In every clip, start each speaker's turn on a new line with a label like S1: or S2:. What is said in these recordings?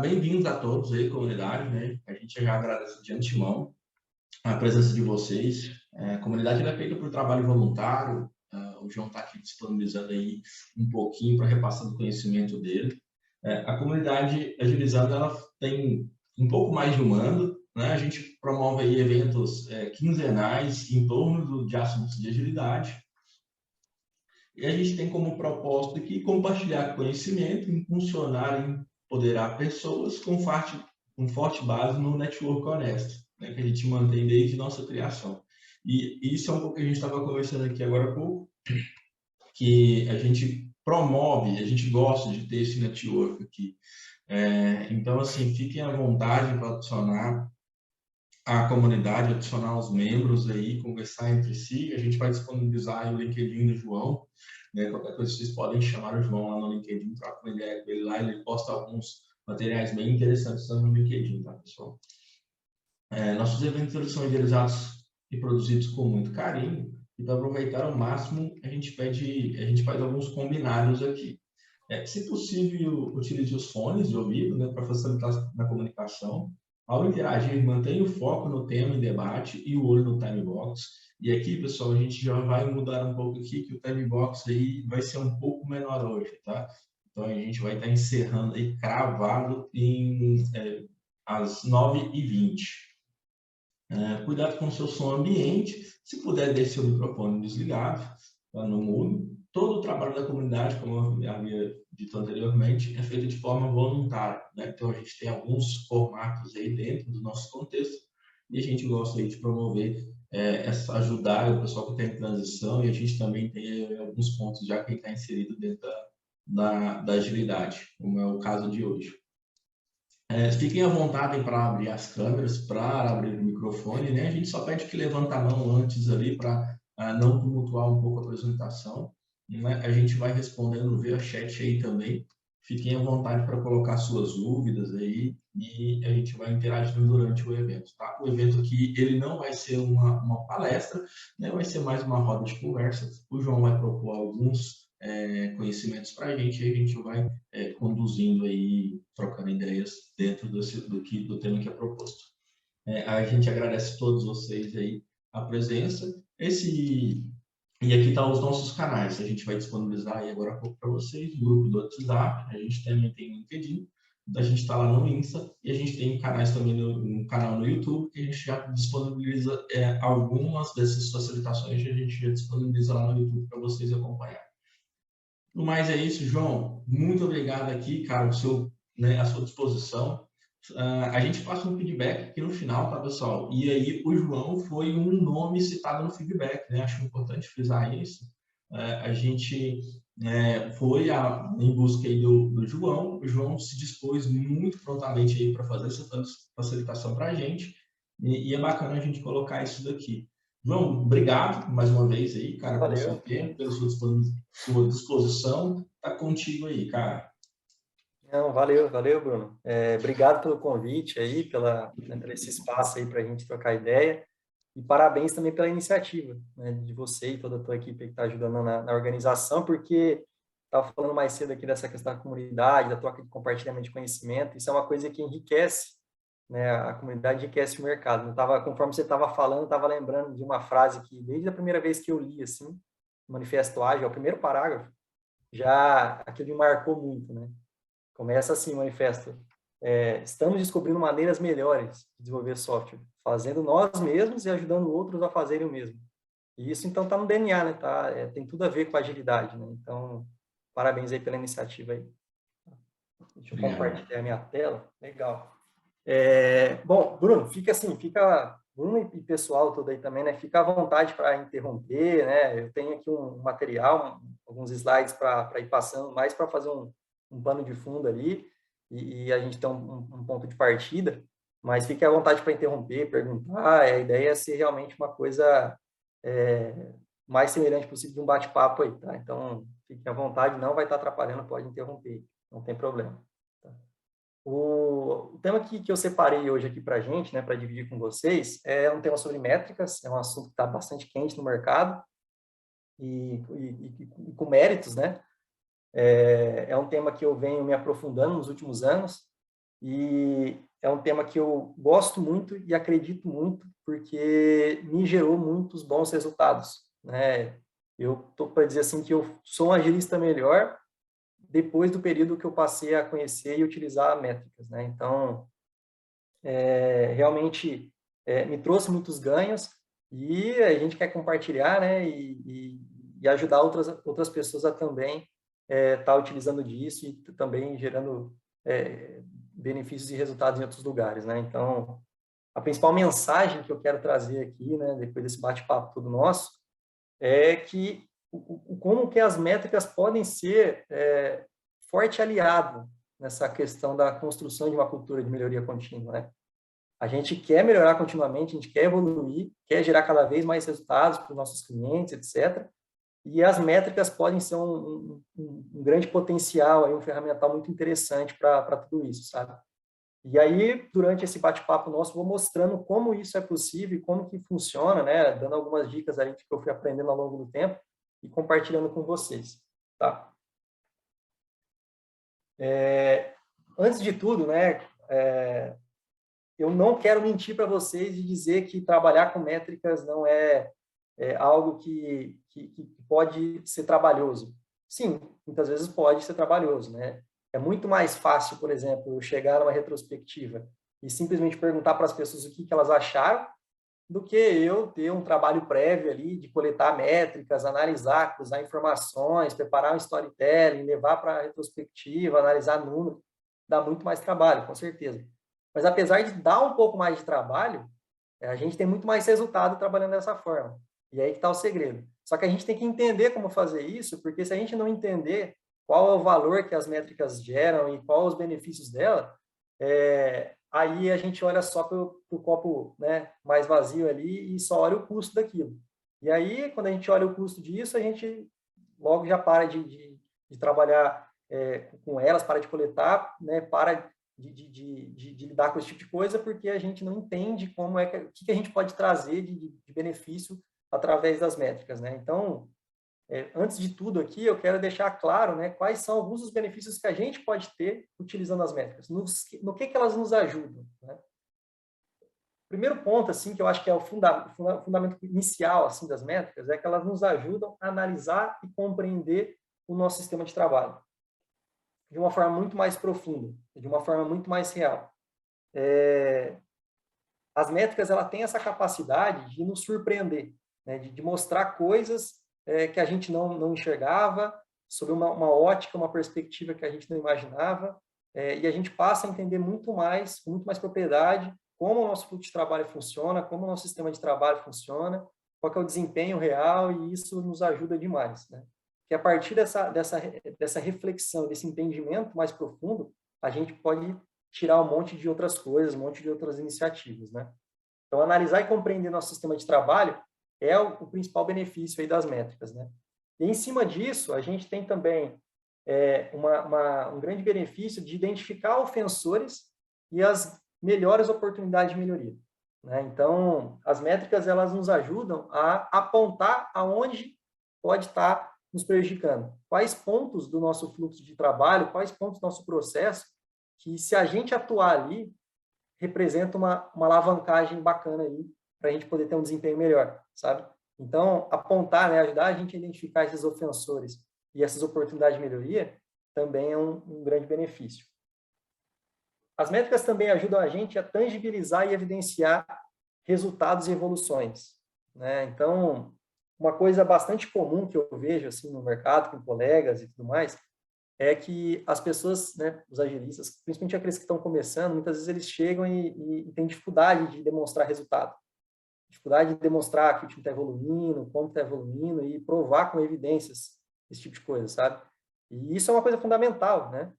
S1: Bem-vindos a todos aí, comunidade, né? A gente já agradece de antemão a presença de vocês. A comunidade ela é feita por trabalho voluntário. O João está aqui disponibilizando aí um pouquinho para repassar o conhecimento dele. A comunidade Agilizando, ela tem um pouco mais de um ano, né? A gente promove aí eventos quinzenais em torno de assuntos de agilidade. E a gente tem como propósito aqui compartilhar conhecimento, impulsionar e empoderar pessoas com forte base no network honesto, né, que a gente mantém desde nossa criação. E isso é um pouco que a gente estava conversando aqui agora há pouco, que a gente promove, a gente gosta de ter esse network aqui. Então, assim, fiquem à vontade para adicionar a comunidade, adicionar os membros aí, conversar entre si. A gente vai disponibilizar aí o LinkedIn do João, né? Qualquer coisa vocês podem chamar o João lá no LinkedIn, trocar uma ideia com ele lá, ele posta alguns materiais bem interessantes no LinkedIn, tá, pessoal? Nossos eventos eles são idealizados e produzidos com muito carinho, e para aproveitar ao máximo, a gente faz alguns combinados aqui. Se possível, utilize os fones de ouvido, né, para facilitar na comunicação. Ao interagir, mantenha o foco no tema em debate e o olho no time box. E aqui, pessoal, a gente já vai mudar um pouco aqui, que o time box aí vai ser um pouco menor hoje, tá? Então, a gente vai estar encerrando aí cravado às 9h20. Cuidado com o seu som ambiente. Se puder, deixe seu microfone desligado, tá, no mudo. Todo o trabalho da comunidade, como eu havia dito anteriormente, é feito de forma voluntária, né? Então, a gente tem alguns formatos aí dentro do nosso contexto e a gente gosta aí de promover, ajudar o pessoal que está em transição, e a gente também tem alguns pontos já que está inserido dentro da agilidade, como é o caso de hoje. Fiquem à vontade para abrir as câmeras, para abrir o microfone, né? A gente só pede que levante a mão antes ali para não tumultuar um pouco a apresentação, né? A gente vai respondendo via chat aí também. Fiquem à vontade para colocar suas dúvidas aí e a gente vai interagindo durante o evento, tá? O evento aqui, ele não vai ser uma palestra, né? Vai ser mais uma roda de conversa. O João vai propor alguns conhecimentos para a gente e a gente vai conduzindo aí, trocando ideias dentro do tema que é proposto. A gente agradece a todos vocês aí a presença. E aqui estão os nossos canais. A gente vai disponibilizar aí agora há pouco para vocês o grupo do WhatsApp. A gente também tem o LinkedIn. A gente está lá no Insta e a gente tem canais também no canal no YouTube, que a gente já disponibiliza algumas dessas facilitações, a gente já disponibiliza lá no YouTube para vocês acompanharem. No mais é isso, João. Muito obrigado aqui, cara, a sua disposição. A gente passa um feedback aqui no final, tá, pessoal? E aí o João foi um nome citado no feedback, né? Acho importante frisar isso. A gente foi em busca aí do João. O João se dispôs muito prontamente aí para fazer essa facilitação para a gente. E é bacana a gente colocar isso daqui. João, obrigado mais uma vez aí, cara, pelo seu tempo, pela sua disposição. Tá contigo aí, cara.
S2: Não, valeu, Bruno. Obrigado pelo convite aí, por esse espaço aí para a gente trocar ideia. E parabéns também pela iniciativa, né, de você e toda a tua equipe que está ajudando na organização, porque estava falando mais cedo aqui dessa questão da comunidade, da troca de compartilhamento de conhecimento. Isso é uma coisa que enriquece, né, a comunidade enriquece o mercado. Conforme você estava falando, eu estava lembrando de uma frase que, desde a primeira vez que eu li, assim, o Manifesto Ágil, o primeiro parágrafo, já aquilo me marcou muito, né? Começa assim o manifesto. Estamos descobrindo maneiras melhores de desenvolver software, fazendo nós mesmos e ajudando outros a fazerem o mesmo. E isso, então, está no DNA, né? Tem tudo a ver com a agilidade, né? Então, parabéns aí pela iniciativa aí. Deixa eu compartilhar a minha tela. Legal. Bom, Bruno, Bruno e pessoal todo aí também, né? Fica à vontade para interromper, né? Eu tenho aqui um material, alguns slides para ir passando, mais para fazer um pano de fundo ali, e a gente tem um ponto de partida, mas fique à vontade para interromper, perguntar. A ideia é ser realmente uma coisa mais semelhante possível de um bate-papo aí, tá? Então, fique à vontade, não vai estar atrapalhando, pode interromper, não tem problema. Tá? O tema que eu separei hoje aqui para a gente, né, para dividir com vocês, é um tema sobre métricas, é um assunto que está bastante quente no mercado, e com méritos, né? É um tema que eu venho me aprofundando nos últimos anos, E é um tema que eu gosto muito e acredito muito, porque me gerou muitos bons resultados, né? Eu estou para dizer assim que eu sou um agilista melhor depois do período que eu passei a conhecer e utilizar métricas, né? Então, realmente me trouxe muitos ganhos e a gente quer compartilhar, né? E ajudar outras pessoas a também estar utilizando disso e também gerando benefícios e resultados em outros lugares, né? Então, a principal mensagem que eu quero trazer aqui, né, depois desse bate-papo todo nosso, é que como que as métricas podem ser forte aliado nessa questão da construção de uma cultura de melhoria contínua, né? A gente quer melhorar continuamente, a gente quer evoluir, quer gerar cada vez mais resultados para os nossos clientes, etc. E as métricas podem ser um grande potencial, aí, um ferramental muito interessante para tudo isso, sabe? E aí, durante esse bate-papo nosso, vou mostrando como isso é possível e como que funciona, né? Dando algumas dicas aí que eu fui aprendendo ao longo do tempo e compartilhando com vocês, tá? Antes de tudo, né? Eu não quero mentir para vocês e dizer que trabalhar com métricas não é algo que pode ser trabalhoso. Sim, muitas vezes pode ser trabalhoso, né? É muito mais fácil, por exemplo, eu chegar numa retrospectiva e simplesmente perguntar para as pessoas o que elas acharam, do que eu ter um trabalho prévio ali de coletar métricas, analisar, cruzar informações, preparar um storytelling, levar para a retrospectiva, analisar números. Dá muito mais trabalho, com certeza. Mas apesar de dar um pouco mais de trabalho, a gente tem muito mais resultado trabalhando dessa forma. E aí que está o segredo. Só que a gente tem que entender como fazer isso, porque se a gente não entender qual é o valor que as métricas geram e quais os benefícios dela, aí a gente olha só para o copo, né, mais vazio ali e só olha o custo daquilo. E aí, quando a gente olha o custo disso, a gente logo já para de trabalhar com elas, para de coletar, né, para de lidar com esse tipo de coisa, porque a gente não entende como o que a gente pode trazer de benefício através das métricas, né? Então, antes de tudo aqui, eu quero deixar claro, né, quais são alguns dos benefícios que a gente pode ter utilizando as métricas, no que elas nos ajudam, né? Primeiro ponto, assim, que eu acho que é o fundamento inicial, assim, das métricas, é que elas nos ajudam a analisar e compreender o nosso sistema de trabalho de uma forma muito mais profunda, de uma forma muito mais real. As métricas, ela tem essa capacidade de nos surpreender, né, de mostrar coisas que a gente não enxergava, sob uma ótica, uma perspectiva que a gente não imaginava, e a gente passa a entender muito mais, com muito mais propriedade, como o nosso fluxo de trabalho funciona, como o nosso sistema de trabalho funciona, qual que é o desempenho real, e isso nos ajuda demais, né? Que a partir dessa reflexão, desse entendimento mais profundo, a gente pode tirar um monte de outras coisas, um monte de outras iniciativas, né? Então, analisar e compreender nosso sistema de trabalho é o principal benefício aí das métricas, né? E, em cima disso, a gente tem também um grande benefício de identificar ofensores e as melhores oportunidades de melhoria, né? Então, as métricas, elas nos ajudam a apontar aonde pode estar nos prejudicando. Quais pontos do nosso fluxo de trabalho, quais pontos do nosso processo, que se a gente atuar ali, representa uma alavancagem bacana aí, para a gente poder ter um desempenho melhor, sabe? Então, apontar, né, ajudar a gente a identificar esses ofensores e essas oportunidades de melhoria, também é um grande benefício. As métricas também ajudam a gente a tangibilizar e evidenciar resultados e evoluções, né? Então, uma coisa bastante comum que eu vejo assim no mercado com colegas e tudo mais é que as pessoas, né, os agilistas, principalmente aqueles que estão começando, muitas vezes eles chegam e têm dificuldade de demonstrar resultado, dificuldade de demonstrar que o time está evoluindo, como está evoluindo e provar com evidências esse tipo de coisa, sabe? E isso é uma coisa fundamental, né?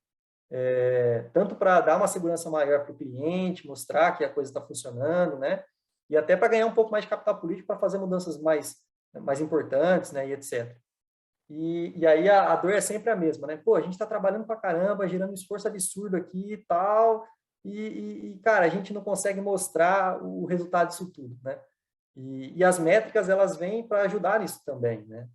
S2: Tanto para dar uma segurança maior para o cliente, mostrar que a coisa está funcionando, né? E até para ganhar um pouco mais de capital político para fazer mudanças mais importantes, né? E etc. E aí a dor é sempre a mesma, né? Pô, a gente está trabalhando para caramba, gerando um esforço absurdo aqui e tal, cara, a gente não consegue mostrar o resultado disso tudo, né? E as métricas, elas vêm para ajudar nisso também, né?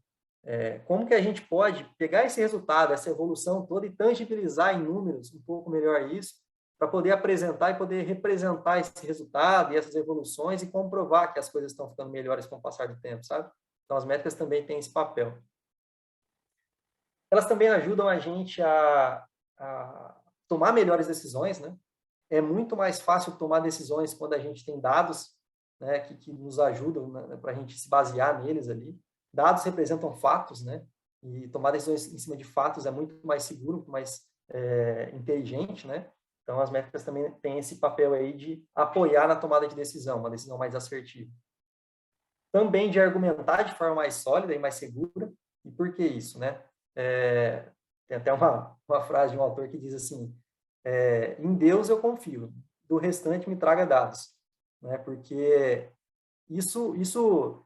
S2: Como que a gente pode pegar esse resultado, essa evolução toda e tangibilizar em números um pouco melhor isso, para poder apresentar e poder representar esse resultado e essas evoluções e comprovar que as coisas estão ficando melhores com o passar do tempo, sabe? Então, as métricas também têm esse papel. Elas também ajudam a gente a tomar melhores decisões, né? É muito mais fácil tomar decisões quando a gente tem dados, né, que nos ajudam, né, para a gente se basear neles ali. Dados representam fatos, né? E tomar decisões em cima de fatos é muito mais seguro, muito mais inteligente, né? Então, as métricas também têm esse papel aí de apoiar na tomada de decisão, uma decisão mais assertiva. Também de argumentar de forma mais sólida e mais segura. E por que isso, né? Tem até uma frase de um autor que diz assim, em Deus eu confio, do restante me traga dados, né? Porque isso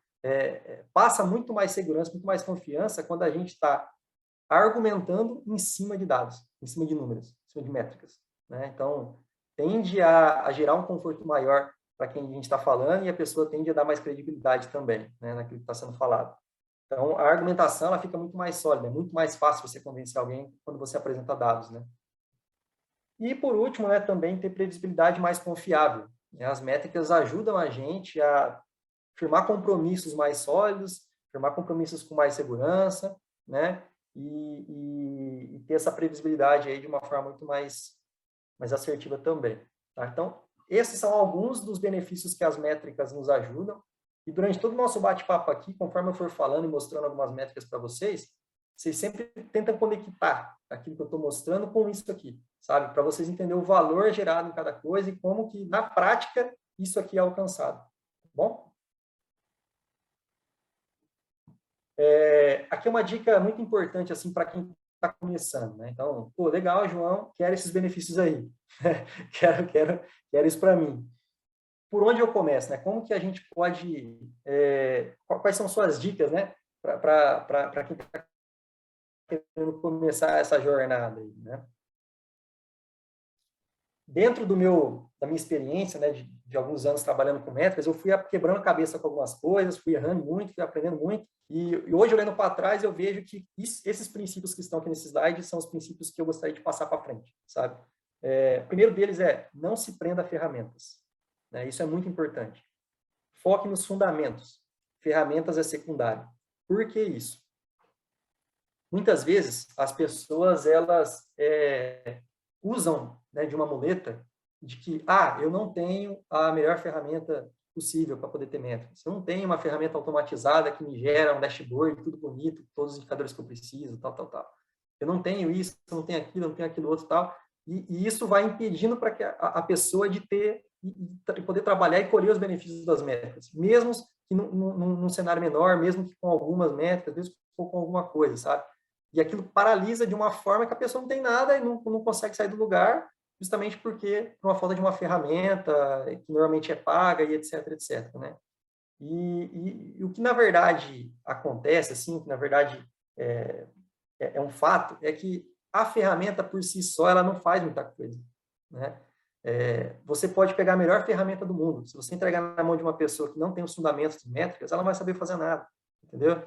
S2: passa muito mais segurança, muito mais confiança quando a gente está argumentando em cima de dados, em cima de números, em cima de métricas, né? Então, tende a gerar um conforto maior para quem a gente está falando e a pessoa tende a dar mais credibilidade também, né, naquilo que está sendo falado. Então, a argumentação ela fica muito mais sólida, é muito mais fácil você convencer alguém quando você apresenta dados, né? E, por último, né, também ter previsibilidade mais confiável, né? As métricas ajudam a gente a firmar compromissos mais sólidos, firmar compromissos com mais segurança, né? E ter essa previsibilidade aí de uma forma muito mais assertiva também, tá? Então, esses são alguns dos benefícios que as métricas nos ajudam. E durante todo o nosso bate-papo aqui, conforme eu for falando e mostrando algumas métricas para vocês sempre tentam conectar aquilo que eu estou mostrando com isso aqui, sabe? Para vocês entenderem o valor gerado em cada coisa e como que, na prática, isso aqui é alcançado. Tá bom? Aqui é uma dica muito importante assim, para quem está começando, né? Então, pô, legal, João, quero esses benefícios aí. quero isso para mim. Por onde eu começo, né? Como que a gente pode... quais são suas dicas, né? Para quem está querendo começar essa jornada aí, né? Dentro da minha experiência, né, de alguns anos trabalhando com métricas, eu fui quebrando a cabeça com algumas coisas, fui errando muito, fui aprendendo muito, e hoje, olhando para trás, eu vejo que esses princípios que estão aqui nesse slide são os princípios que eu gostaria de passar para frente, sabe? O primeiro deles é, não se prenda a ferramentas, né? Isso é muito importante. Foque nos fundamentos. Ferramentas é secundário. Por que isso? Muitas vezes, as pessoas, elas usam, né, de uma muleta de que, eu não tenho a melhor ferramenta possível para poder ter métricas. Eu não tenho uma ferramenta automatizada que me gera um dashboard, tudo bonito, todos os indicadores que eu preciso, tal. Eu não tenho isso, eu não tenho aquilo, eu não tenho aquilo outro, tal. E isso vai impedindo para que a pessoa de poder trabalhar e colher os benefícios das métricas, mesmo que num cenário menor, mesmo que com algumas métricas, mesmo que com alguma coisa, sabe? E aquilo paralisa de uma forma que a pessoa não tem nada e não consegue sair do lugar, justamente porque por uma falta de uma ferramenta que normalmente é paga e etc, né? E o que, na verdade, acontece, assim, que, na verdade, é um fato, é que a ferramenta, por si só, ela não faz muita coisa, né? Você pode pegar a melhor ferramenta do mundo. Se você entregar na mão de uma pessoa que não tem os fundamentos de métricas, ela não vai saber fazer nada, entendeu?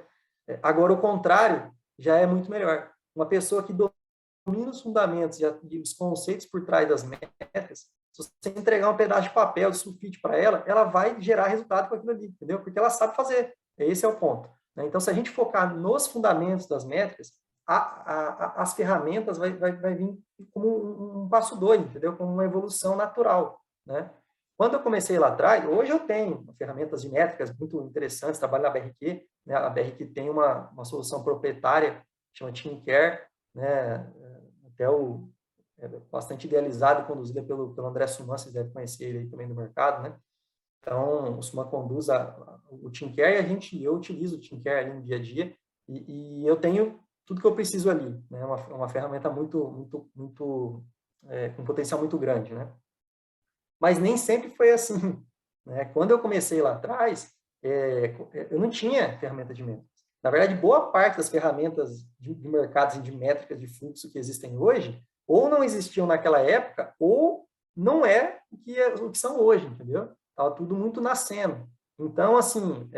S2: Agora, o contrário já é muito melhor. Uma pessoa que domina os fundamentos e os conceitos por trás das métricas, se você entregar um pedaço de papel, de sulfite para ela, ela vai gerar resultado com aquilo ali, entendeu? Porque ela sabe fazer. Esse é o ponto, né? Então, se a gente focar nos fundamentos das métricas, as ferramentas vai vir como um passo dois, entendeu? Como uma evolução natural, né? Quando eu comecei lá atrás, hoje eu tenho ferramentas de métricas muito interessantes, trabalho na BRQ, né? A BRQ tem uma solução proprietária, chama TeamCare, né? Até bastante idealizada e conduzida pelo André Suman, vocês devem conhecer ele aí também do mercado, né? Então, o Suman conduz o TeamCare e eu utilizo o TeamCare ali no dia a dia e eu tenho tudo que eu preciso ali, né? Uma ferramenta com um potencial muito grande, né? Mas nem sempre foi assim, né? Quando eu comecei lá atrás, eu não tinha ferramenta de métricas. Na verdade, boa parte das ferramentas de mercados e de métricas de fluxo que existem hoje, ou não existiam naquela época, ou não é o que são hoje, entendeu? Estava tudo muito nascendo. Então, assim,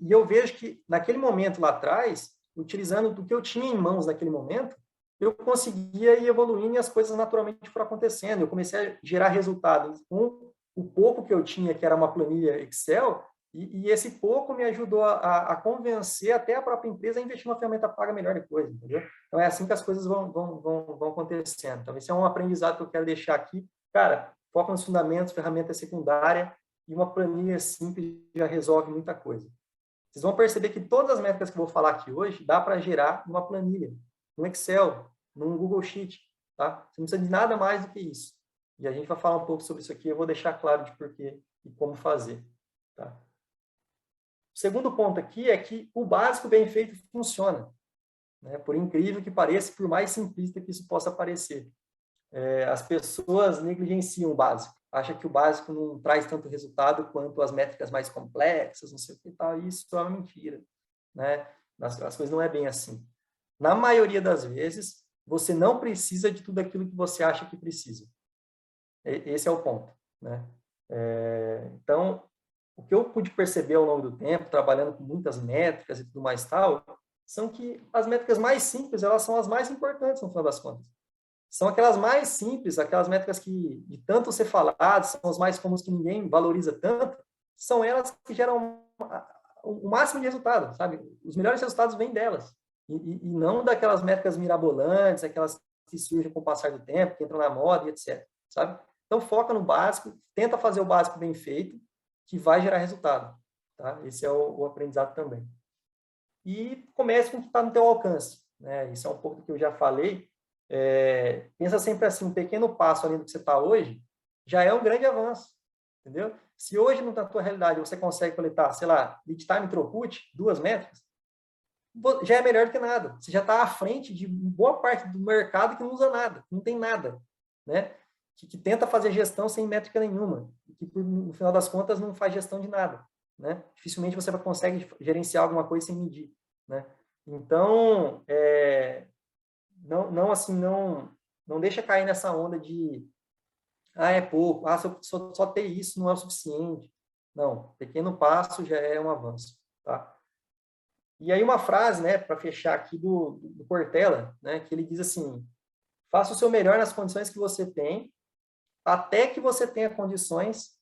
S2: e eu vejo que naquele momento lá atrás, utilizando do que eu tinha em mãos naquele momento, eu conseguia ir evoluindo e as coisas naturalmente foram acontecendo. Eu comecei a gerar resultados com o pouco que eu tinha, que era uma planilha Excel, e esse pouco me ajudou a convencer até a própria empresa a investir numa ferramenta paga melhor depois, entendeu? Então, é assim que as coisas vão acontecendo. Então, esse é um aprendizado que eu quero deixar aqui. Cara, foca nos fundamentos, ferramenta secundária, e uma planilha simples já resolve muita coisa. Vocês vão perceber que todas as métricas que eu vou falar aqui hoje dá para gerar uma planilha, no Excel, num Google Sheet, tá? Você não precisa de nada mais do que isso. E a gente vai falar um pouco sobre isso aqui, eu vou deixar claro de porquê e como fazer, tá? O segundo ponto aqui é que o básico bem feito funciona, né? Por incrível que pareça, por mais simplista que isso possa parecer. As pessoas negligenciam o básico, acham que o básico não traz tanto resultado quanto as métricas mais complexas, não sei o que tal, e isso é uma mentira, né? As coisas não é bem assim. Na maioria das vezes, você não precisa de tudo aquilo que você acha que precisa. Esse é o ponto, né? Então, o que eu pude perceber ao longo do tempo, trabalhando com muitas métricas e tudo mais tal, são que as métricas mais simples, elas são as mais importantes no final das contas. São aquelas mais simples, aquelas métricas que, de tanto ser falado, são as mais comuns que ninguém valoriza tanto, são elas que geram o máximo de resultado, sabe? Os melhores resultados vêm delas. E não daquelas métricas mirabolantes, aquelas que surgem com o passar do tempo, que entram na moda e etc, sabe? Então, foca no básico, tenta fazer o básico bem feito, que vai gerar resultado, tá? Esse é o aprendizado também. E comece com o que está no teu alcance, né? Isso é um pouco do que eu já falei. Pensa sempre assim, um pequeno passo ali do que você está hoje, já é um grande avanço, entendeu? Se hoje, na tua realidade, você consegue coletar, sei lá, lead time e throughput, 2 métricas, já é melhor do que nada. Você já está à frente de boa parte do mercado que não usa nada, não tem nada, né? Que tenta fazer gestão sem métrica nenhuma, que no final das contas não faz gestão de nada, né? Dificilmente você consegue gerenciar alguma coisa sem medir, né? Então, não deixa cair nessa onda de é pouco, se eu só ter isso não é o suficiente. Não, pequeno passo já é um avanço, tá? E aí uma frase, né, para fechar aqui do Cortella, né, que ele diz assim: faça o seu melhor nas condições que você tem, até que você tenha condições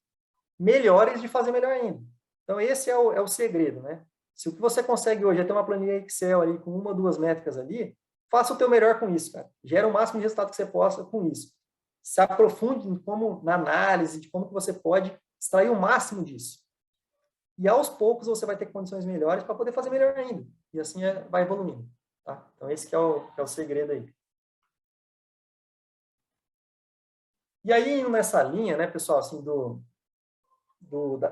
S2: melhores de fazer melhor ainda. Então esse é o segredo, né? Se o que você consegue hoje é ter uma planilha Excel ali com 1 ou 2 métricas ali, faça o teu melhor com isso, cara. Gera o máximo de resultado que você possa com isso. Se aprofunde na análise de como que você pode extrair o máximo disso. E aos poucos você vai ter condições melhores para poder fazer melhor ainda. E assim vai evoluindo. Tá? Então esse que é o segredo aí. E aí, indo nessa linha, né, pessoal, assim,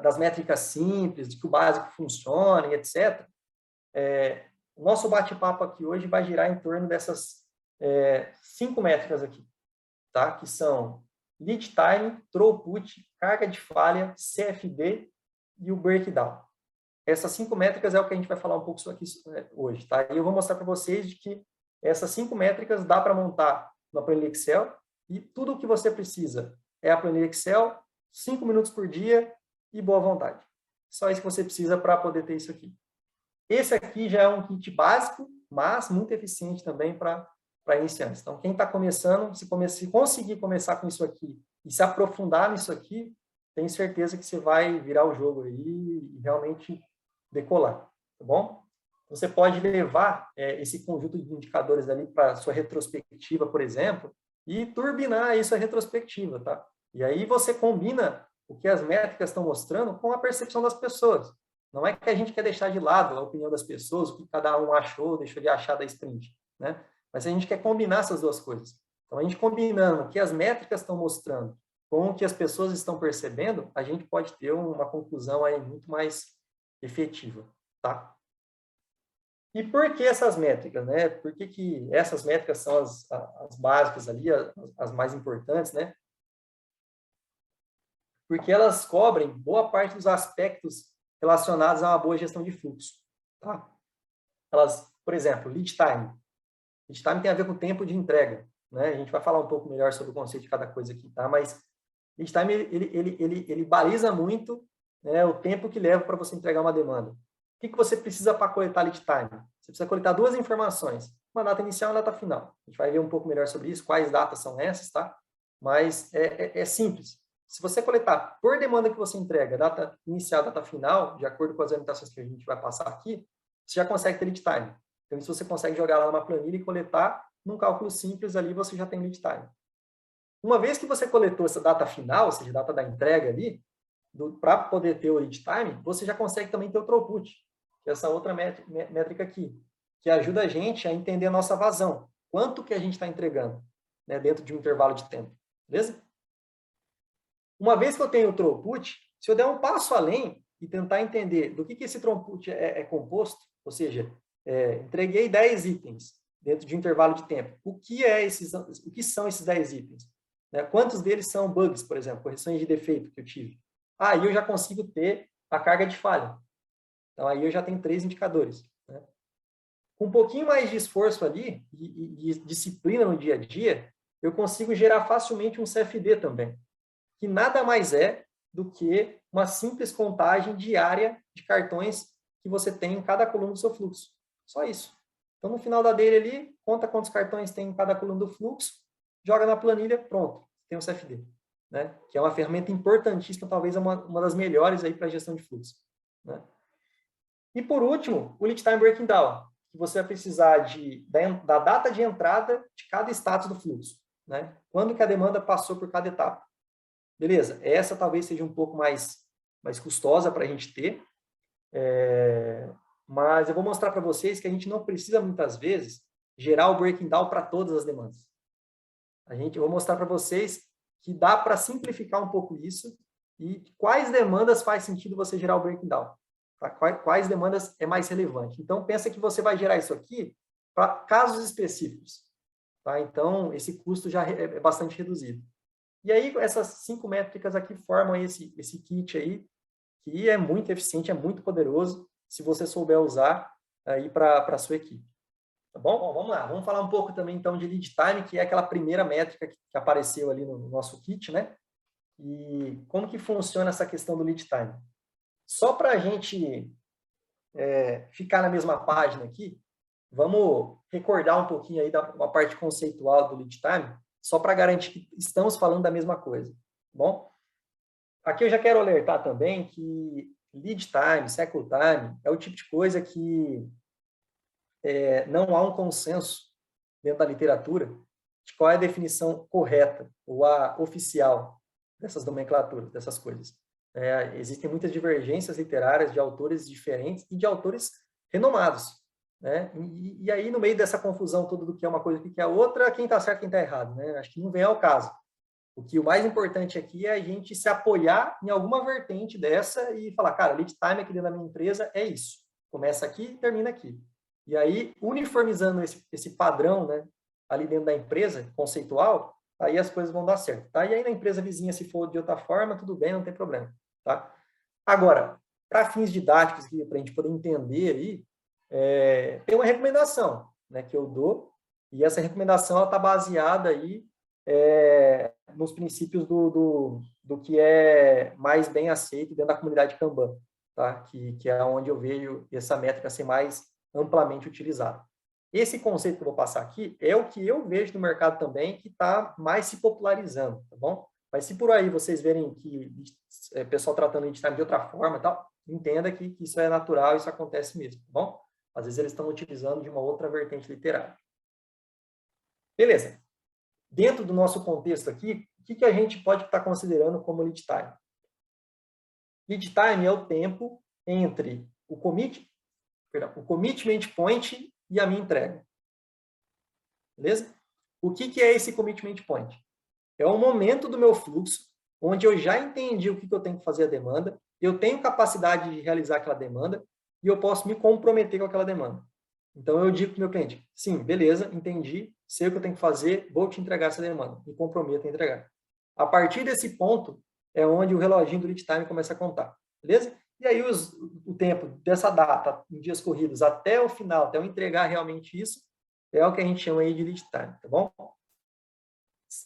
S2: das métricas simples, de que o básico funciona e etc., o nosso bate-papo aqui hoje vai girar em torno dessas 5 métricas aqui, tá? Que são lead time, throughput, carga de falha, CFD e o breakdown. Essas 5 métricas é o que a gente vai falar um pouco aqui hoje, tá? E eu vou mostrar para vocês de que essas 5 métricas dá para montar na planilha Excel, e tudo o que você precisa é a planilha Excel, 5 minutos por dia e boa vontade. Só isso que você precisa para poder ter isso aqui. Esse aqui já é um kit básico, mas muito eficiente também para iniciantes. Então, quem está começando, se conseguir começar com isso aqui e se aprofundar nisso aqui, tenho certeza que você vai virar o jogo aí e realmente decolar, tá bom? Você pode levar esse conjunto de indicadores ali para sua retrospectiva, por exemplo, e turbinar isso a retrospectiva, tá? E aí você combina o que as métricas estão mostrando com a percepção das pessoas. Não é que a gente quer deixar de lado a opinião das pessoas, o que cada um achou, deixou de achar da sprint, né? Mas a gente quer combinar essas duas coisas. Então, a gente combinando o que as métricas estão mostrando com o que as pessoas estão percebendo, a gente pode ter uma conclusão aí muito mais efetiva, tá? E por que essas métricas, né? Por que essas métricas são as básicas ali, as mais importantes, né? Porque elas cobrem boa parte dos aspectos relacionados a uma boa gestão de fluxo, tá? Elas, por exemplo, lead time. Lead time tem a ver com o tempo de entrega, né? A gente vai falar um pouco melhor sobre o conceito de cada coisa aqui, tá? Mas lead time, ele baliza muito, né, o tempo que leva para você entregar uma demanda. O que você precisa para coletar lead time? Você precisa coletar 2 informações. uma data inicial e uma data final. A gente vai ver um pouco melhor sobre isso, quais datas são essas, tá? Mas é simples. Se você coletar por demanda que você entrega, data inicial, data final, de acordo com as orientações que a gente vai passar aqui, você já consegue ter lead time. Então, se você consegue jogar lá numa planilha e coletar, num cálculo simples ali, você já tem lead time. Uma vez que você coletou essa data final, ou seja, a data da entrega ali, para poder ter o lead time, você já consegue também ter o throughput, que é essa outra métrica aqui, que ajuda a gente a entender a nossa vazão. Quanto que a gente está entregando, né, dentro de um intervalo de tempo. Beleza? Uma vez que eu tenho o throughput, se eu der um passo além e tentar entender do que esse throughput é composto, ou seja, entreguei 10 itens dentro de um intervalo de tempo. O que são esses 10 itens? Né? Quantos deles são bugs, por exemplo, correções de defeito que eu tive? Aí eu já consigo ter a carga de falha. Então, aí eu já tenho 3 indicadores. Né? Com um pouquinho mais de esforço ali e disciplina no dia a dia, eu consigo gerar facilmente um CFD também, que nada mais é do que uma simples contagem diária de cartões que você tem em cada coluna do seu fluxo. Só isso. Então, no final da dele ali, conta quantos cartões tem em cada coluna do fluxo, joga na planilha, pronto, tem um CFD. Né? Que é uma ferramenta importantíssima, talvez uma das melhores aí para a gestão de fluxo. Né? E, por último, o Lead Time Breaking Down, que você vai precisar da data de entrada de cada status do fluxo. Né? Quando que a demanda passou por cada etapa. Beleza, essa talvez seja um pouco mais custosa para a gente ter, mas eu vou mostrar para vocês que a gente não precisa, muitas vezes, gerar o breaking down para todas as demandas. Eu vou mostrar para vocês que dá para simplificar um pouco isso e quais demandas faz sentido você gerar o breaking down. Tá? Quais demandas é mais relevante. Então, pensa que você vai gerar isso aqui para casos específicos. Tá? Então, esse custo já é bastante reduzido. E aí, essas 5 métricas aqui formam esse kit aí, que é muito eficiente, é muito poderoso, se você souber usar aí para a sua equipe. Tá bom? Bom, vamos lá. Vamos falar um pouco também, então, de lead time, que é aquela primeira métrica que apareceu ali no nosso kit, né? E como que funciona essa questão do lead time? Só para a gente ficar na mesma página aqui, vamos recordar um pouquinho aí uma parte conceitual do lead time, só para garantir que estamos falando da mesma coisa. Tá bom? Aqui eu já quero alertar também que lead time, cycle time, é o tipo de coisa que não há um consenso dentro da literatura de qual é a definição correta ou a oficial dessas nomenclaturas, dessas coisas. Existem muitas divergências literárias de autores diferentes e de autores renomados. Né? E aí, no meio dessa confusão toda do que é uma coisa e o que é outra, quem está certo e quem está errado. Né? Acho que não vem ao caso. O mais importante aqui é a gente se apoiar em alguma vertente dessa e falar, cara, lead time aqui dentro da minha empresa é isso. Começa aqui e termina aqui. E aí, uniformizando esse padrão, né, ali dentro da empresa, conceitual, aí as coisas vão dar certo. Tá? E aí, na empresa vizinha, se for de outra forma, tudo bem, não tem problema. Tá? Agora, para fins didáticos, para a gente poder entender aí, tem uma recomendação, né, que eu dou, e essa recomendação está baseada aí nos princípios do que é mais bem aceito dentro da comunidade Kanban, tá? Que é onde eu vejo essa métrica ser mais amplamente utilizada. Esse conceito que eu vou passar aqui é o que eu vejo no mercado também, que está mais se popularizando, tá bom? Mas se por aí vocês verem que o pessoal tratando lead time de outra forma, tal, entenda que isso é natural, isso acontece mesmo, tá bom? Às vezes eles estão utilizando de uma outra vertente literária. Beleza. Dentro do nosso contexto aqui, o que a gente pode estar considerando como lead time? Lead time é o tempo entre o commitment point e a minha entrega. Beleza? O que é esse commitment point? É o momento do meu fluxo onde eu já entendi o que eu tenho que fazer a demanda, eu tenho capacidade de realizar aquela demanda e eu posso me comprometer com aquela demanda. Então, eu digo para o meu cliente, sim, beleza, entendi, sei o que eu tenho que fazer, vou te entregar essa demanda, me comprometo a entregar. A partir desse ponto, é onde o reloginho do lead time começa a contar, beleza? E aí, o tempo dessa data, em dias corridos, até o final, até eu entregar realmente isso, é o que a gente chama aí de lead time, tá bom?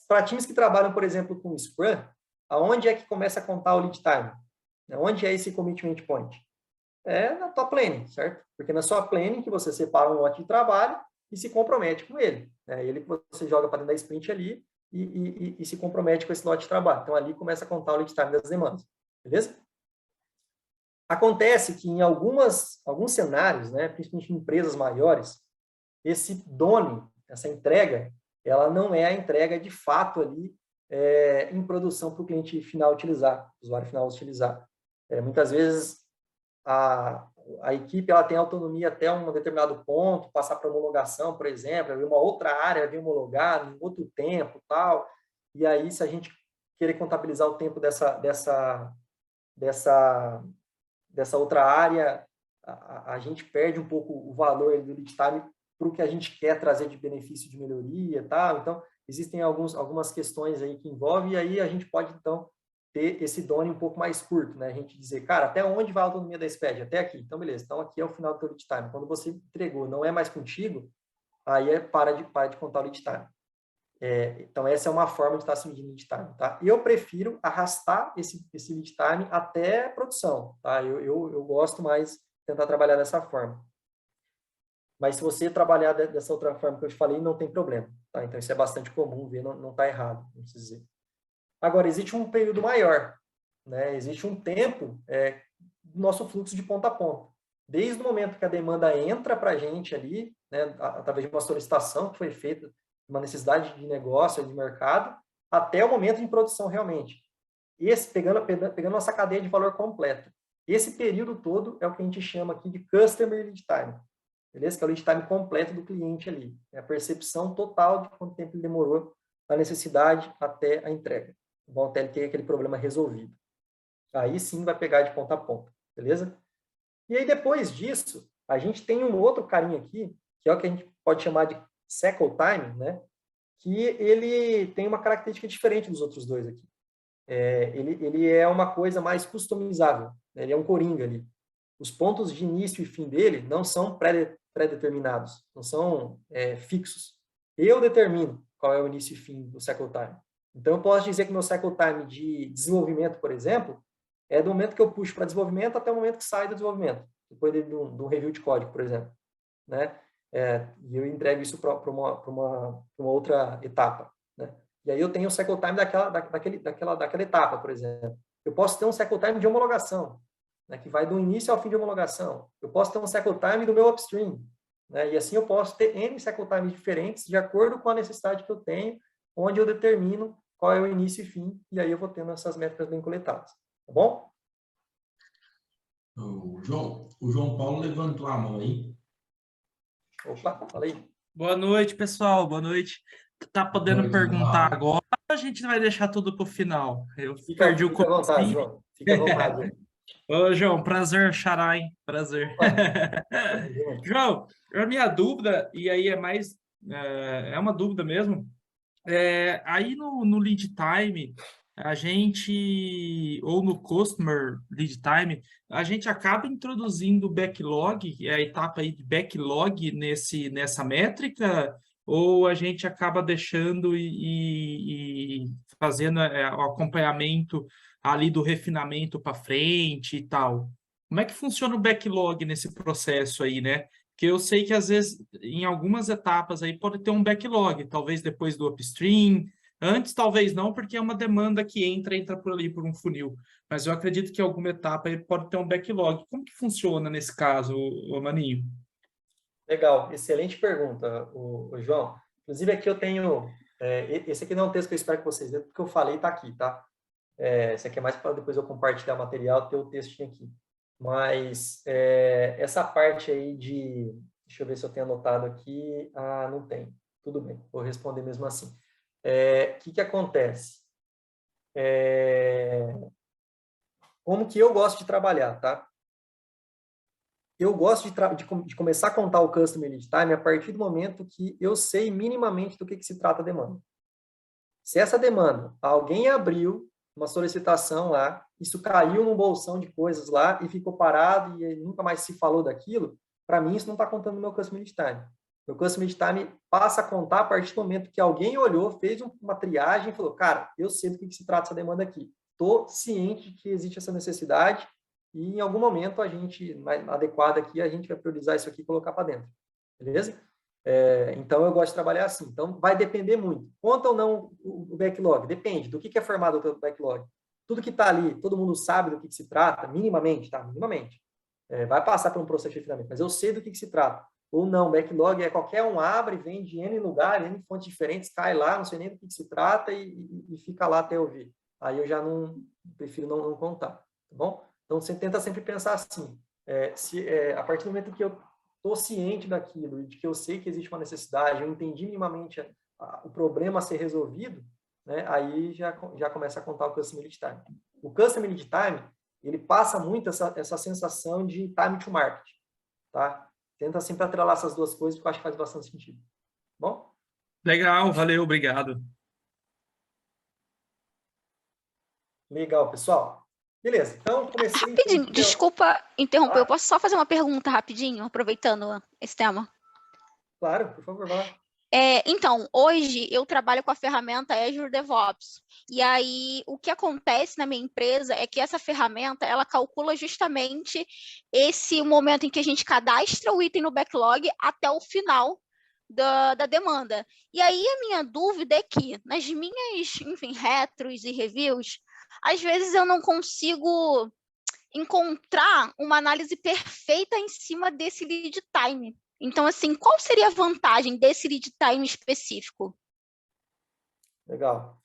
S2: Para times que trabalham, por exemplo, com Scrum, aonde é que começa a contar o lead time? Onde é esse commitment point? Na tua planning, certo? Porque na sua planning que você separa um lote de trabalho e se compromete com ele. É ele que você joga para dentro da sprint ali e se compromete com esse lote de trabalho. Então, ali começa a contar o lead time das demandas. Beleza? Acontece que em alguns cenários, né, principalmente em empresas maiores, esse done, essa entrega, ela não é a entrega de fato ali em produção para o cliente final utilizar, o usuário final utilizar. Muitas vezes a equipe ela tem autonomia até um determinado ponto, passar para homologação, por exemplo, uma outra área vir homologada em outro tempo, tal. E aí, se a gente querer contabilizar o tempo dessa outra área, a gente perde um pouco o valor do lead time para o que a gente quer trazer de benefício de melhoria, tal. Então, existem algumas questões aí que envolvem, e aí a gente pode, então, ter esse done um pouco mais curto, né? A gente dizer, cara, até onde vai a autonomia da SPED? Até aqui. Então, beleza. Então, aqui é o final do teu lead time. Quando você entregou, não é mais contigo, aí para de contar o lead time. Então, essa é uma forma de estar se medindo lead time, tá? Eu prefiro arrastar esse lead time até produção, tá? Eu gosto mais de tentar trabalhar dessa forma. Mas se você trabalhar dessa outra forma que eu te falei, não tem problema, tá? Então, isso é bastante comum ver, não está errado, não preciso dizer. Agora, existe um período maior, né? Existe um tempo do nosso fluxo de ponta a ponta. Desde o momento que a demanda entra para a gente ali, né, através de uma solicitação que foi feita, uma necessidade de negócio, de mercado, até o momento de produção realmente. Pegando nossa cadeia de valor completa. Esse período todo é o que a gente chama aqui de Customer Lead Time. Beleza? Que é o lead time completo do cliente ali. É a percepção total de quanto tempo ele demorou da necessidade até a entrega. Bom, até ele ter aquele problema resolvido. Aí sim vai pegar de ponta a ponta. Beleza? E aí depois disso, a gente tem um outro carinha aqui, que é o que a gente pode chamar de cycle time, né? Que ele tem uma característica diferente dos outros dois aqui. Ele é uma coisa mais customizável. Né? Ele é um coringa ali. Os pontos de início e fim dele não são pré-determinados, não são fixos. Eu determino qual é o início e fim do cycle time. Então, eu posso dizer que meu cycle time de desenvolvimento, por exemplo, é do momento que eu puxo para desenvolvimento até o momento que sai do desenvolvimento, depois de um review de código, por exemplo. Né? E eu entrego isso para uma outra etapa. Né? E aí eu tenho o cycle time daquela etapa, por exemplo. Eu posso ter um cycle time de homologação, né, que vai do início ao fim de homologação. Eu posso ter um cycle time do meu upstream. Né, e assim eu posso ter N cycle times diferentes de acordo com a necessidade que eu tenho, onde eu determino qual é o início e fim, e aí eu vou tendo essas métricas bem coletadas. Tá bom?
S1: O João Paulo levantou a mão aí.
S2: Opa, fala aí.
S3: Boa noite, pessoal. Boa noite. Tá podendo perguntar agora ou a gente vai deixar tudo para o final? Eu perdi o
S2: Fica à vontade, João. Fica à vontade.
S3: Ô, João, prazer, xará, hein? Prazer. João, a minha dúvida, e aí é uma dúvida mesmo, aí no lead time, a gente, ou no customer lead time, a gente acaba introduzindo o backlog, a etapa aí de backlog nessa métrica, ou a gente acaba deixando e fazendo o acompanhamento ali do refinamento para frente e tal. Como é que funciona o backlog nesse processo aí, né? Porque eu sei que, às vezes, em algumas etapas aí pode ter um backlog, talvez depois do upstream, antes talvez não, porque é uma demanda que entra por ali, por um funil. Mas eu acredito que em alguma etapa aí pode ter um backlog. Como que funciona nesse caso, Maninho?
S2: Legal, excelente pergunta, o João. Inclusive, aqui eu tenho... esse aqui não é um texto que eu espero que vocês leiam, porque eu falei está aqui, tá? Esse aqui é mais para depois eu compartilhar o material, ter o textinho aqui. Mas essa parte aí de... Deixa eu ver se eu tenho anotado aqui. Ah, não tem. Tudo bem, vou responder mesmo assim. O que acontece? Como que eu gosto de trabalhar, tá? Eu gosto de começar a contar o Customer Lead Time a partir do momento que eu sei minimamente do que se trata a demanda. Se essa demanda, alguém abriu uma solicitação lá, isso caiu num bolsão de coisas lá e ficou parado e nunca mais se falou daquilo, para mim isso não está contando no meu Customer Lead Time. Meu Customer Lead Time passa a contar a partir do momento que alguém olhou, fez uma triagem e falou, cara, eu sei do que se trata essa demanda aqui. Estou ciente de que existe essa necessidade e em algum momento a gente, mais adequado aqui, a gente vai priorizar isso aqui e colocar para dentro. Beleza? Então, eu gosto de trabalhar assim. Então, vai depender muito. Conta ou não o backlog? Depende do que é formado o backlog. Tudo que está ali, todo mundo sabe do que se trata, minimamente, tá? Minimamente. Vai passar por um processo de refinamento, mas eu sei do que se trata. Ou não, backlog é qualquer um abre, vem de N lugar, N fontes diferentes, cai lá, não sei nem do que se trata e fica lá até eu ver. Aí eu já prefiro não contar, tá bom? Então, você tenta sempre pensar assim, a partir do momento que eu estou ciente daquilo e de que eu sei que existe uma necessidade, eu entendi minimamente o problema a ser resolvido, né, aí já começa a contar o Custom Lead Time. O Custom Lead Time, ele passa muito essa sensação de time to market, tá? Tenta sempre atrelar essas duas coisas, porque eu acho que faz bastante sentido. Bom?
S3: Legal, valeu, obrigado.
S2: Legal, pessoal. Beleza, então comecei...
S4: Rapidinho, desculpa interromper, eu posso só fazer uma pergunta rapidinho, aproveitando esse tema?
S2: Claro, por favor, vai lá.
S4: Então, hoje eu trabalho com a ferramenta Azure DevOps. E aí, o que acontece na minha empresa é que essa ferramenta, ela calcula justamente esse momento em que a gente cadastra o item no backlog até o final da demanda. E aí, a minha dúvida é que, nas minhas, enfim, retros e reviews, às vezes eu não consigo encontrar uma análise perfeita em cima desse lead time. Então, assim, qual seria a vantagem desse lead time específico?
S2: Legal.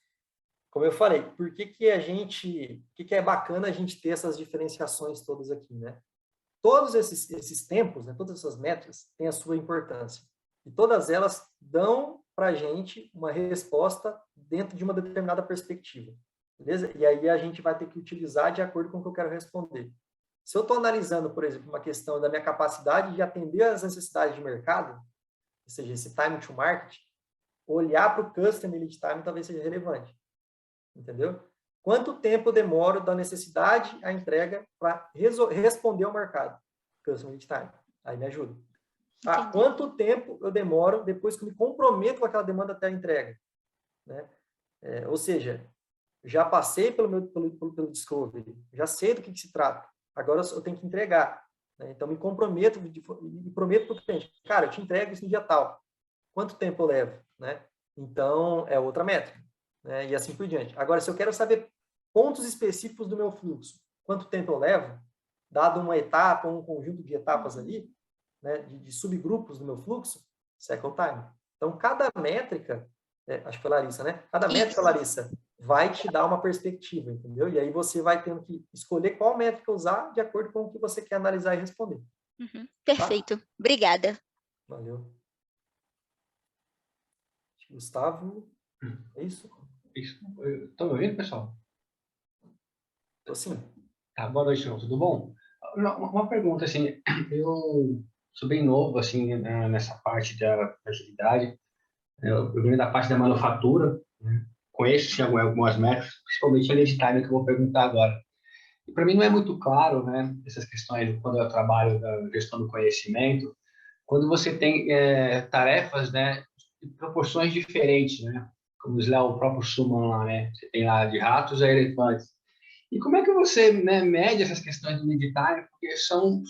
S2: Como eu falei, por que é bacana a gente ter essas diferenciações todas aqui, né? Todos esses tempos, né, todas essas métricas têm a sua importância. E todas elas dão para a gente uma resposta dentro de uma determinada perspectiva. Beleza? E aí a gente vai ter que utilizar de acordo com o que eu quero responder. Se eu estou analisando, por exemplo, uma questão da minha capacidade de atender às necessidades de mercado, ou seja, esse time to market, olhar para o custom lead time talvez seja relevante. Entendeu? Quanto tempo eu demoro da necessidade à entrega para responder ao mercado? Custom lead time. Aí me ajuda. Quanto tempo eu demoro depois que eu me comprometo com aquela demanda até a entrega? Né? Ou seja, já passei pelo discovery, já sei do que se trata. Agora eu tenho que entregar. Né? Então, me comprometo e prometo para o cliente, cara, eu te entrego isso no dia tal. Quanto tempo eu levo? Né? Então, é outra métrica. Né? E assim por diante. Agora, se eu quero saber pontos específicos do meu fluxo, quanto tempo eu levo, dado uma etapa, um conjunto de etapas ali, né, de subgrupos do meu fluxo, cycle time. Então, cada métrica, acho que foi a Larissa, né? Cada métrica, Larissa, vai te dar uma perspectiva, entendeu? E aí você vai tendo que escolher qual métrica usar de acordo com o que você quer analisar e responder.
S4: Uhum. Perfeito. Tá? Obrigada.
S2: Valeu. Gustavo, é isso?
S5: Isso. Estão me ouvindo, pessoal?
S2: Tô sim.
S5: Tá, boa noite, João. Tudo bom? Uma pergunta, assim, eu sou bem novo, assim, nessa parte da agilidade. Eu venho da parte da manufatura, né? Conheço algumas métricas, principalmente a lead time, que eu vou perguntar agora. E para mim não é muito claro, né, essas questões, quando eu trabalho da gestão do conhecimento, quando você tem tarefas, né, de proporções diferentes, né, como diz lá o próprio Suman lá, né, você tem lá de ratos a elefantes. E como é que você, né, mede essas questões do lead time? Porque são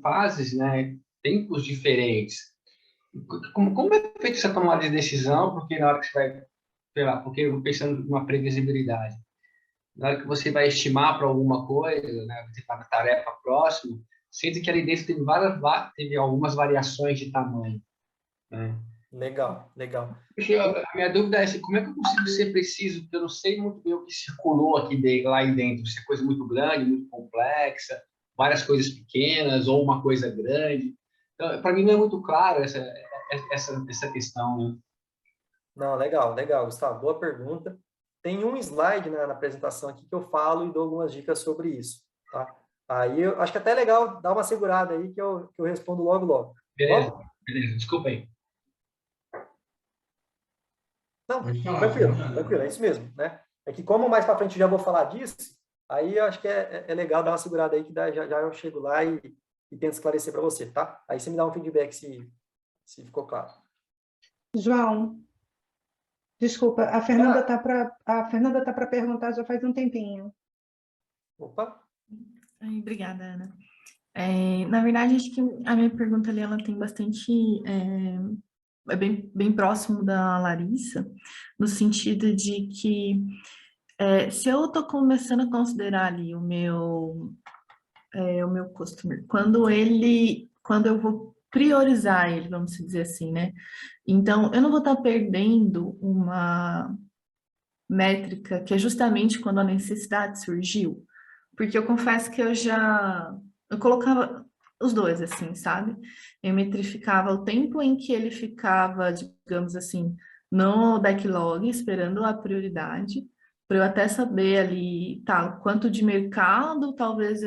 S5: fases, né, tempos diferentes. Como é feita essa tomada de decisão? Porque na hora que você vai, sei lá, porque eu pensando numa previsibilidade, na hora que você vai estimar para alguma coisa, né, você está na tarefa próxima, sente que ali dentro teve algumas variações de tamanho. Né?
S2: Legal, legal.
S5: A minha dúvida é assim, como é que eu consigo ser preciso? Porque eu não sei muito bem o que circulou lá aí dentro. Se é coisa muito grande, muito complexa, várias coisas pequenas ou uma coisa grande. Então, para mim não é muito claro essa questão. Né?
S2: Não, legal, Gustavo. Boa pergunta. Tem um slide, né, na apresentação aqui que eu falo e dou algumas dicas sobre isso. Tá? Aí eu acho que até é legal dar uma segurada aí que eu respondo logo.
S5: Beleza, desculpa aí.
S2: Não, tranquilo, é isso mesmo, né? É que como mais para frente eu já vou falar disso, aí eu acho que é legal dar uma segurada aí que já eu chego lá e tento esclarecer para você, tá? Aí você me dá um feedback se ficou claro.
S6: João, desculpa, a Fernanda tá para perguntar já faz um tempinho.
S2: Opa.
S7: Obrigada, Ana. Na verdade, acho que a minha pergunta ali, ela tem bastante, é bem próximo da Larissa, no sentido de que se eu estou começando a considerar ali o meu customer, quando eu vou priorizar ele, vamos dizer assim, né? Então, eu não vou estar perdendo uma métrica que é justamente quando a necessidade surgiu, porque eu confesso que eu colocava os dois, assim, sabe? Eu metrificava o tempo em que ele ficava, digamos assim, no backlog, esperando a prioridade, para eu até saber ali, tá, quanto de mercado talvez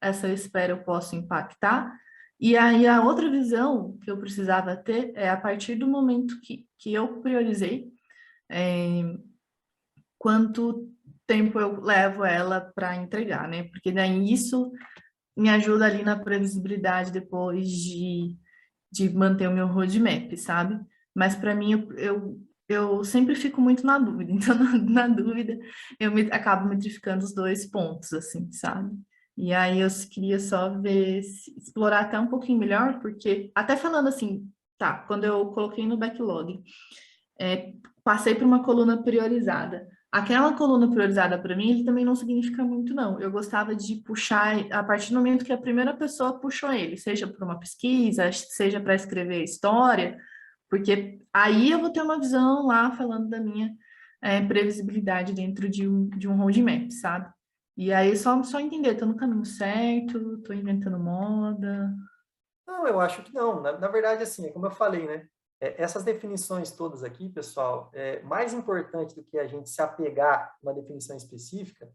S7: essa espera eu possa impactar. E aí a outra visão que eu precisava ter é a partir do momento que eu priorizei, quanto tempo eu levo ela para entregar, né? Porque daí isso me ajuda ali na previsibilidade depois de manter o meu roadmap, sabe? Mas para mim, eu sempre fico muito na dúvida. Então, na dúvida, acabo metrificando os dois pontos, assim, sabe? E aí eu queria só explorar até um pouquinho melhor, porque até falando assim, tá, quando eu coloquei no backlog, passei por uma coluna priorizada. Aquela coluna priorizada para mim, ele também não significa muito, não. Eu gostava de puxar a partir do momento que a primeira pessoa puxou ele, seja para uma pesquisa, seja para escrever história, porque aí eu vou ter uma visão lá falando da minha previsibilidade dentro de um roadmap, sabe? E aí só entender, tô no caminho certo, tô inventando moda.
S2: Não, eu acho que não. Na verdade, assim, é como eu falei, né? Essas definições todas aqui, pessoal, mais importante do que a gente se apegar a uma definição específica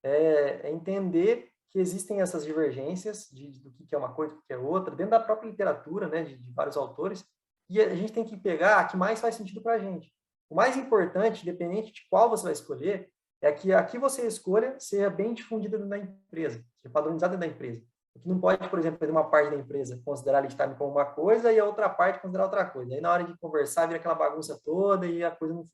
S2: é entender que existem essas divergências do que é uma coisa e do que é outra, dentro da própria literatura, né, de vários autores, e a gente tem que pegar a que mais faz sentido para a gente. O mais importante, independente de qual você vai escolher, é que a que você escolha seja bem difundida na empresa, seja padronizada na empresa. O que não pode, por exemplo, fazer uma parte da empresa considerar lead time como uma coisa e a outra parte considerar outra coisa. Aí, na hora de conversar, vira aquela bagunça toda e a coisa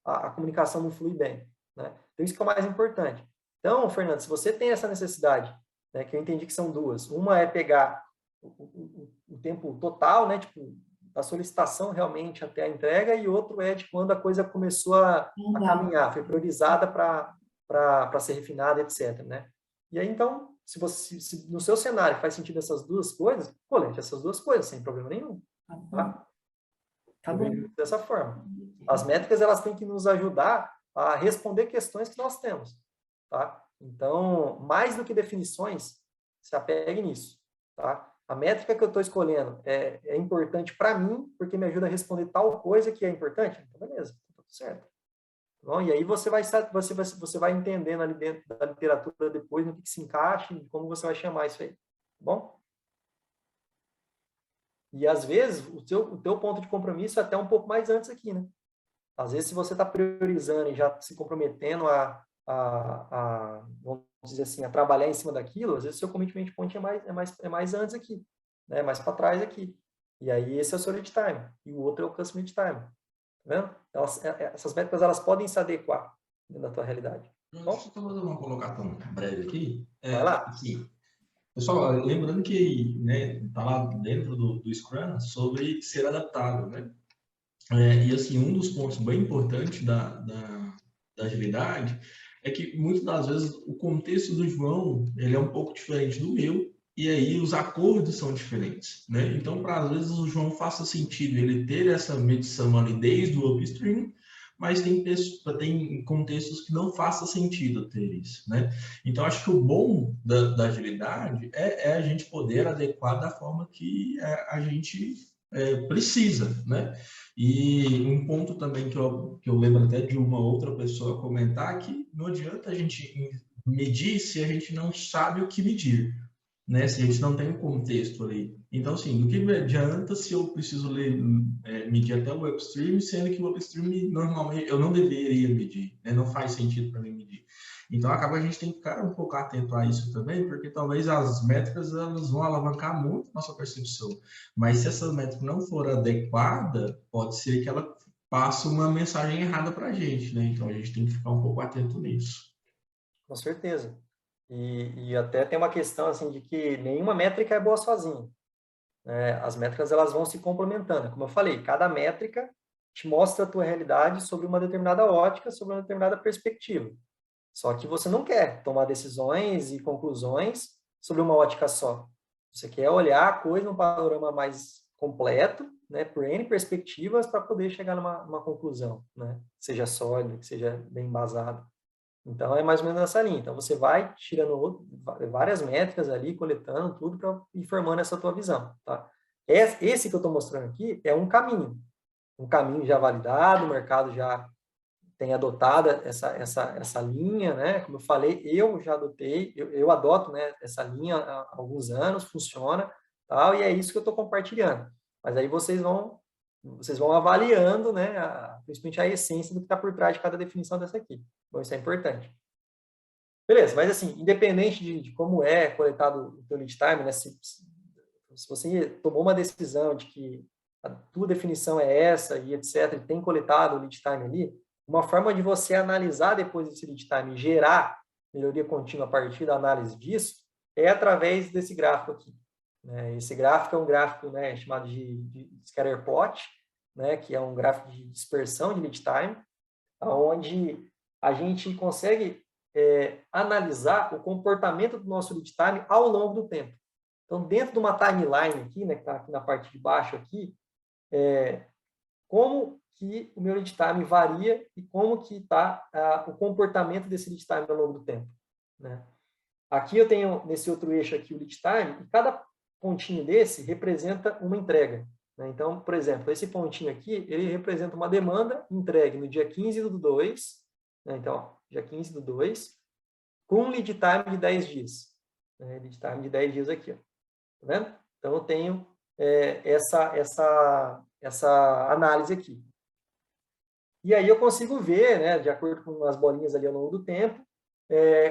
S2: a comunicação não flui bem, né? Então, isso que é o mais importante. Então, Fernando, se você tem essa necessidade, né, que eu entendi que são duas, uma é pegar o tempo total, né, tipo, da solicitação realmente até a entrega, e outro é de quando a coisa começou a caminhar, foi priorizada para ser refinada, etc., né? E aí, então, se no seu cenário faz sentido essas duas coisas, colete essas duas coisas, sem problema nenhum. Tá?
S7: Tá bom.
S2: Dessa forma. As métricas, elas têm que nos ajudar a responder questões que nós temos. Tá? Então, mais do que definições, se apegue nisso. Tá? A métrica que eu estou escolhendo é importante para mim, porque me ajuda a responder tal coisa que é importante? Então, beleza, tá tudo certo. Bom, e aí você vai entendendo ali dentro da literatura depois no que se encaixa e como você vai chamar isso aí. Tá bom? E às vezes o teu ponto de compromisso é até um pouco mais antes aqui, né? Às vezes, se você está priorizando e já se comprometendo vamos dizer assim, a trabalhar em cima daquilo, às vezes o seu commitment point é mais antes aqui, né? Mais para trás aqui. E aí esse é o seu lead time. E o outro é o customer lead time. Tá vendo? Essas métricas, elas podem se adequar dentro da tua realidade.
S1: Deixa eu só fazer uma colocação breve aqui.
S2: Vai lá.
S1: Assim, pessoal, lembrando que, né, tá lá dentro do Scrum sobre ser adaptável, né? E assim, um dos pontos bem importantes da agilidade é que muitas das vezes o contexto do João ele é um pouco diferente do meu, e aí os acordos são diferentes, né? Então, para às vezes o João faça sentido ele ter essa medição ali desde o upstream, mas tem contextos que não faça sentido ter isso, né? Então, acho que o bom da agilidade é a gente poder adequar da forma que a gente precisa, né? E um ponto também que eu lembro até de uma outra pessoa comentar que não adianta a gente medir se a gente não sabe o que medir, né? Se a gente não tem um contexto ali. Então, assim, do que me adianta se eu preciso medir até o upstream, sendo que o upstream normalmente eu não deveria medir, né? Não faz sentido para mim medir. Então, acaba a gente tem que ficar um pouco atento a isso também, porque talvez as métricas elas vão alavancar muito nossa percepção. Mas se essa métrica não for adequada, pode ser que ela passe uma mensagem errada para a gente, né? Então, a gente tem que ficar um pouco atento nisso.
S2: Com certeza. E até tem uma questão assim de que nenhuma métrica é boa sozinha, né? As métricas elas vão se complementando. Como eu falei, cada métrica te mostra a tua realidade sobre uma determinada ótica, sobre uma determinada perspectiva. Só que você não quer tomar decisões e conclusões sobre uma ótica só. Você quer olhar a coisa num panorama mais completo, né, por N perspectivas, para poder chegar numa conclusão, né, que seja sólida, que seja bem embasada. Então, é mais ou menos nessa linha. Então, você vai tirando várias métricas ali, coletando tudo para ir formando essa tua visão, tá? Esse que eu estou mostrando aqui é um caminho já validado, o mercado já tem adotado essa linha, né? Como eu falei, eu já adotei, eu adoto, né, essa linha há alguns anos, funciona, tal, e é isso que eu estou compartilhando. Mas aí vocês vão avaliando, né, principalmente a essência do que está por trás de cada definição dessa aqui. Bom, isso é importante. Beleza, mas assim, independente de como é coletado o teu lead time, né, se você tomou uma decisão de que a tua definição é essa e etc, e tem coletado o lead time ali, uma forma de você analisar depois desse lead time e gerar melhoria contínua a partir da análise disso é através desse gráfico aqui. Esse gráfico é um gráfico, né, chamado de scatter plot, né, que é um gráfico de dispersão de lead time, onde a gente consegue analisar o comportamento do nosso lead time ao longo do tempo. Então, dentro de uma timeline aqui, né, que está aqui na parte de baixo aqui, como que o meu lead time varia e como que está o comportamento desse lead time ao longo do tempo, né? Aqui eu tenho, nesse outro eixo aqui, o lead time, e cada pontinho desse representa uma entrega, né? Então, por exemplo, esse pontinho aqui, ele representa uma demanda entregue no dia 15/2, né? Então, ó, dia 15/2, com um lead time de 10 dias. Né? Lead time de 10 dias aqui, ó. Tá vendo? Então, eu tenho essa análise aqui. E aí eu consigo ver, né, de acordo com as bolinhas ali ao longo do tempo,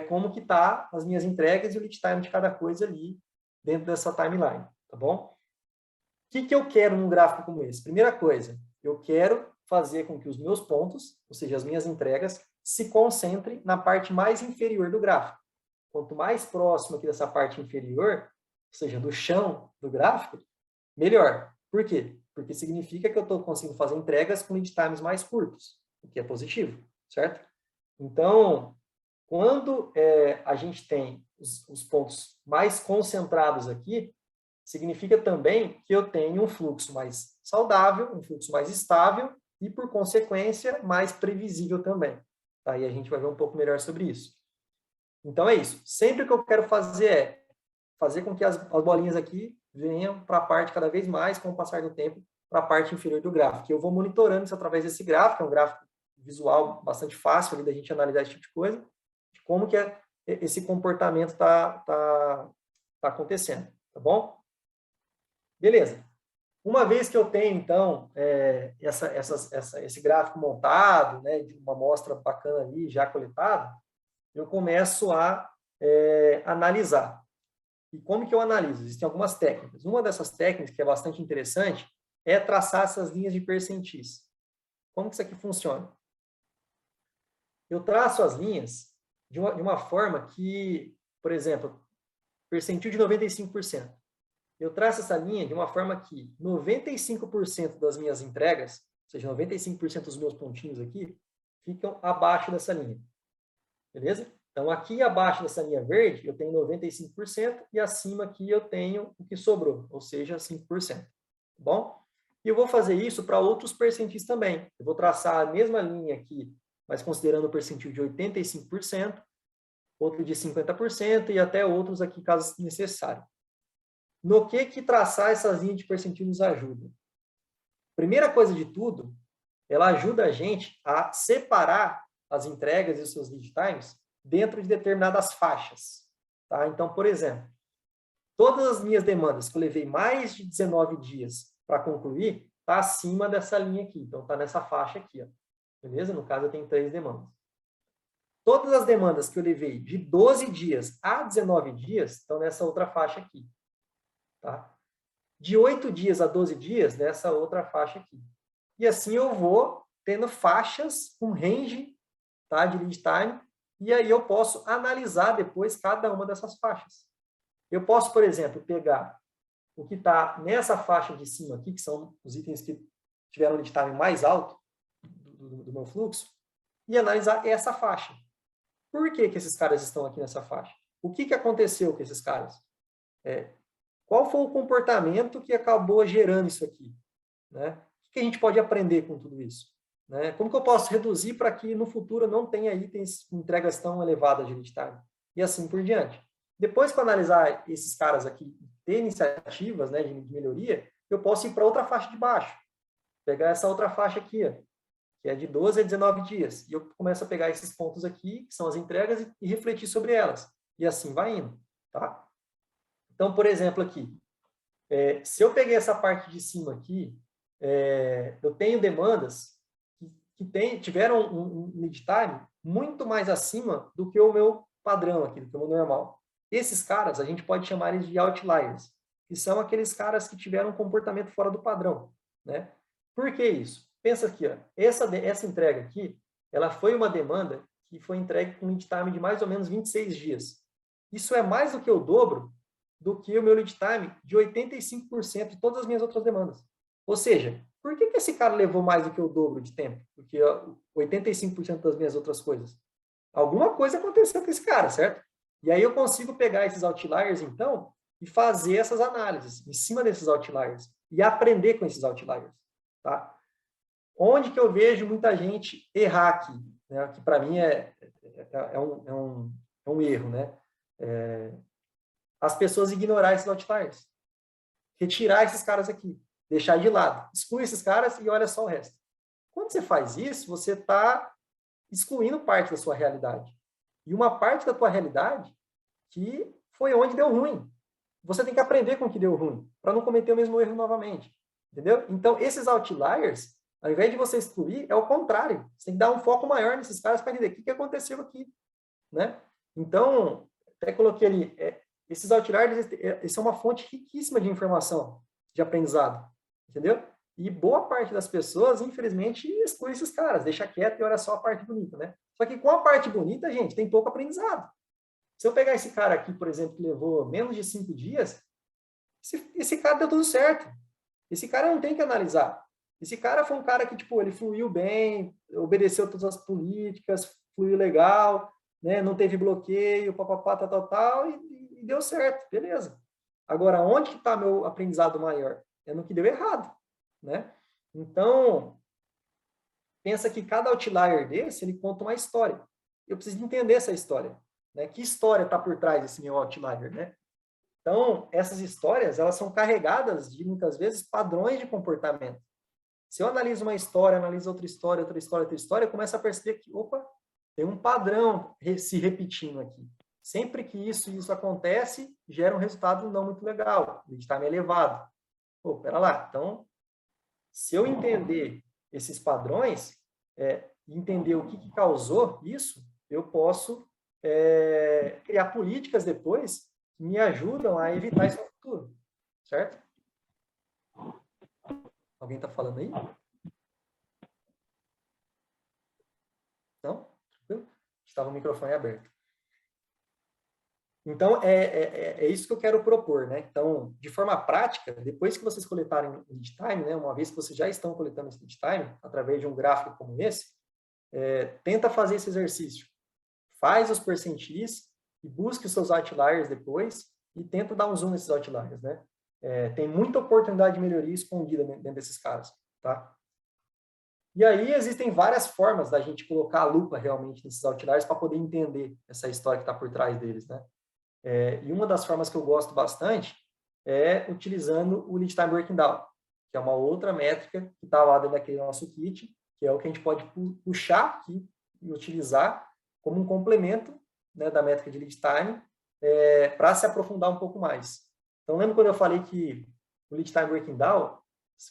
S2: como que tá as minhas entregas e o lead time de cada coisa ali dentro dessa timeline, tá bom? O que eu quero num gráfico como esse? Primeira coisa, eu quero fazer com que os meus pontos, ou seja, as minhas entregas, se concentrem na parte mais inferior do gráfico. Quanto mais próximo aqui dessa parte inferior, ou seja, do chão do gráfico, melhor. Por quê? Porque significa que eu estou conseguindo fazer entregas com lead times mais curtos, o que é positivo, certo? Então, quando a gente tem os pontos mais concentrados aqui, significa também que eu tenho um fluxo mais saudável, um fluxo mais estável e, por consequência, mais previsível também. Tá? E a gente vai ver um pouco melhor sobre isso. Então, é isso. Sempre que eu quero fazer é fazer com que as bolinhas aqui venham para a parte cada vez mais, com o passar do tempo, para a parte inferior do gráfico. Eu vou monitorando isso através desse gráfico, é um gráfico visual bastante fácil ali da gente analisar esse tipo de coisa, de como que esse comportamento está acontecendo, tá bom? Beleza. Uma vez que eu tenho, então, esse gráfico montado, né, de uma amostra bacana ali, já coletada, eu começo a analisar. E como que eu analiso? Existem algumas técnicas. Uma dessas técnicas, que é bastante interessante, é traçar essas linhas de percentis. Como que isso aqui funciona? Eu traço as linhas de uma forma que, por exemplo, percentil de 95%. Eu traço essa linha de uma forma que 95% das minhas entregas, ou seja, 95% dos meus pontinhos aqui, ficam abaixo dessa linha. Beleza? Então, aqui abaixo dessa linha verde, eu tenho 95% e acima aqui eu tenho o que sobrou, ou seja, 5%. Tá bom? E eu vou fazer isso para outros percentis também. Eu vou traçar a mesma linha aqui, mas considerando o percentil de 85%, outro de 50% e até outros aqui, caso necessário. No que traçar essas linhas de percentil nos ajuda? Primeira coisa de tudo, ela ajuda a gente a separar as entregas e os seus lead times dentro de determinadas faixas. Tá? Então, por exemplo, todas as minhas demandas que eu levei mais de 19 dias para concluir, está acima dessa linha aqui. Então, está nessa faixa aqui. Ó. Beleza? No caso, eu tenho 3 demandas. Todas as demandas que eu levei de 12 dias a 19 dias estão nessa outra faixa aqui. Tá? De 8 dias a 12 dias, nessa outra faixa aqui. E assim eu vou tendo faixas, um range, tá, de lead time, e aí eu posso analisar depois cada uma dessas faixas. Eu posso, por exemplo, pegar o que está nessa faixa de cima aqui, que são os itens que tiveram lead time mais alto do meu fluxo, e analisar essa faixa. Por que que esses caras estão aqui nessa faixa? O que que aconteceu com esses caras? Qual foi o comportamento que acabou gerando isso aqui? Né? O que a gente pode aprender com tudo isso? Né? Como que eu posso reduzir para que no futuro não tenha itens com entregas tão elevadas de lead time? E assim por diante. Depois que eu analisar esses caras aqui, ter iniciativas, né, de melhoria, eu posso ir para outra faixa de baixo. Pegar essa outra faixa aqui, ó, que é de 12 a 19 dias. E eu começo a pegar esses pontos aqui, que são as entregas, e refletir sobre elas. E assim vai indo. Tá? Então, por exemplo, aqui, se eu peguei essa parte de cima aqui, eu tenho demandas que tiveram um lead time muito mais acima do que o meu padrão aqui, do que o meu normal. Esses caras, a gente pode chamar eles de outliers, que são aqueles caras que tiveram um comportamento fora do padrão. Né? Por que isso? Pensa aqui, ó, essa entrega aqui, ela foi uma demanda que foi entregue com lead time de mais ou menos 26 dias. Isso é mais do que o dobro do que o meu lead time de 85% de todas as minhas outras demandas. Ou seja, por que esse cara levou mais do que o dobro de tempo? Do que 85% das minhas outras coisas? Alguma coisa aconteceu com esse cara, certo? E aí eu consigo pegar esses outliers, então, e fazer essas análises em cima desses outliers e aprender com esses outliers, tá? Onde que eu vejo muita gente errar aqui, né? Que para mim é um erro, né? As pessoas ignorar esses outliers, retirar esses caras aqui, deixar de lado, exclui esses caras e olha só o resto. Quando você faz isso, você está excluindo parte da sua realidade. E uma parte da tua realidade que foi onde deu ruim. Você tem que aprender com o que deu ruim, para não cometer o mesmo erro novamente. Entendeu? Então, esses outliers, ao invés de você excluir, é o contrário. Você tem que dar um foco maior nesses caras para entender o que aconteceu aqui. Né? Então, até coloquei ali, esses outliers, eles são uma fonte riquíssima de informação, de aprendizado. Entendeu? E boa parte das pessoas, infelizmente, exclui esses caras, deixa quieto e olha só a parte bonita, né? Só que com a parte bonita, gente, tem pouco aprendizado. Se eu pegar esse cara aqui, por exemplo, que levou menos de 5 dias, esse cara deu tudo certo. Esse cara não tem que analisar. Esse cara foi um cara que, tipo, ele fluiu bem, obedeceu todas as políticas, fluiu legal, né? Não teve bloqueio, papapá, tal, e deu certo, beleza. Agora, onde que está meu aprendizado maior? É no que deu errado, né? Então, pensa que cada outlier desse, ele conta uma história. Eu preciso entender essa história, né? Que história está por trás desse meu outlier, né? Então, essas histórias, elas são carregadas de, muitas vezes, padrões de comportamento. Se eu analiso uma história, analiso outra história, eu começo a perceber que, opa, tem um padrão se repetindo aqui. Sempre que isso acontece, gera um resultado não muito legal, o lead time é elevado. Pô, pera lá, então, se eu entender esses padrões, entender o que causou isso, eu posso criar políticas depois que me ajudam a evitar isso no futuro, certo? Alguém está falando aí? Não? Tranquilo? Estava o microfone aberto. Então, é isso que eu quero propor, né? Então, de forma prática, depois que vocês coletarem o lead time, né? Uma vez que vocês já estão coletando esse lead time, através de um gráfico como esse, tenta fazer esse exercício. Faz os percentis e busque os seus outliers depois e tenta dar um zoom nesses outliers, né? Tem muita oportunidade de melhoria escondida dentro desses caras, tá? E aí existem várias formas da gente colocar a lupa realmente nesses outliers para poder entender essa história que está por trás deles, né? E uma das formas que eu gosto bastante é utilizando o Lead Time Breaking Down, que é uma outra métrica que está lá dentro daquele nosso kit, que é o que a gente pode puxar aqui e utilizar como um complemento, né, da métrica de Lead Time para se aprofundar um pouco mais. Então, lembra quando eu falei que o Lead Time Breaking Down,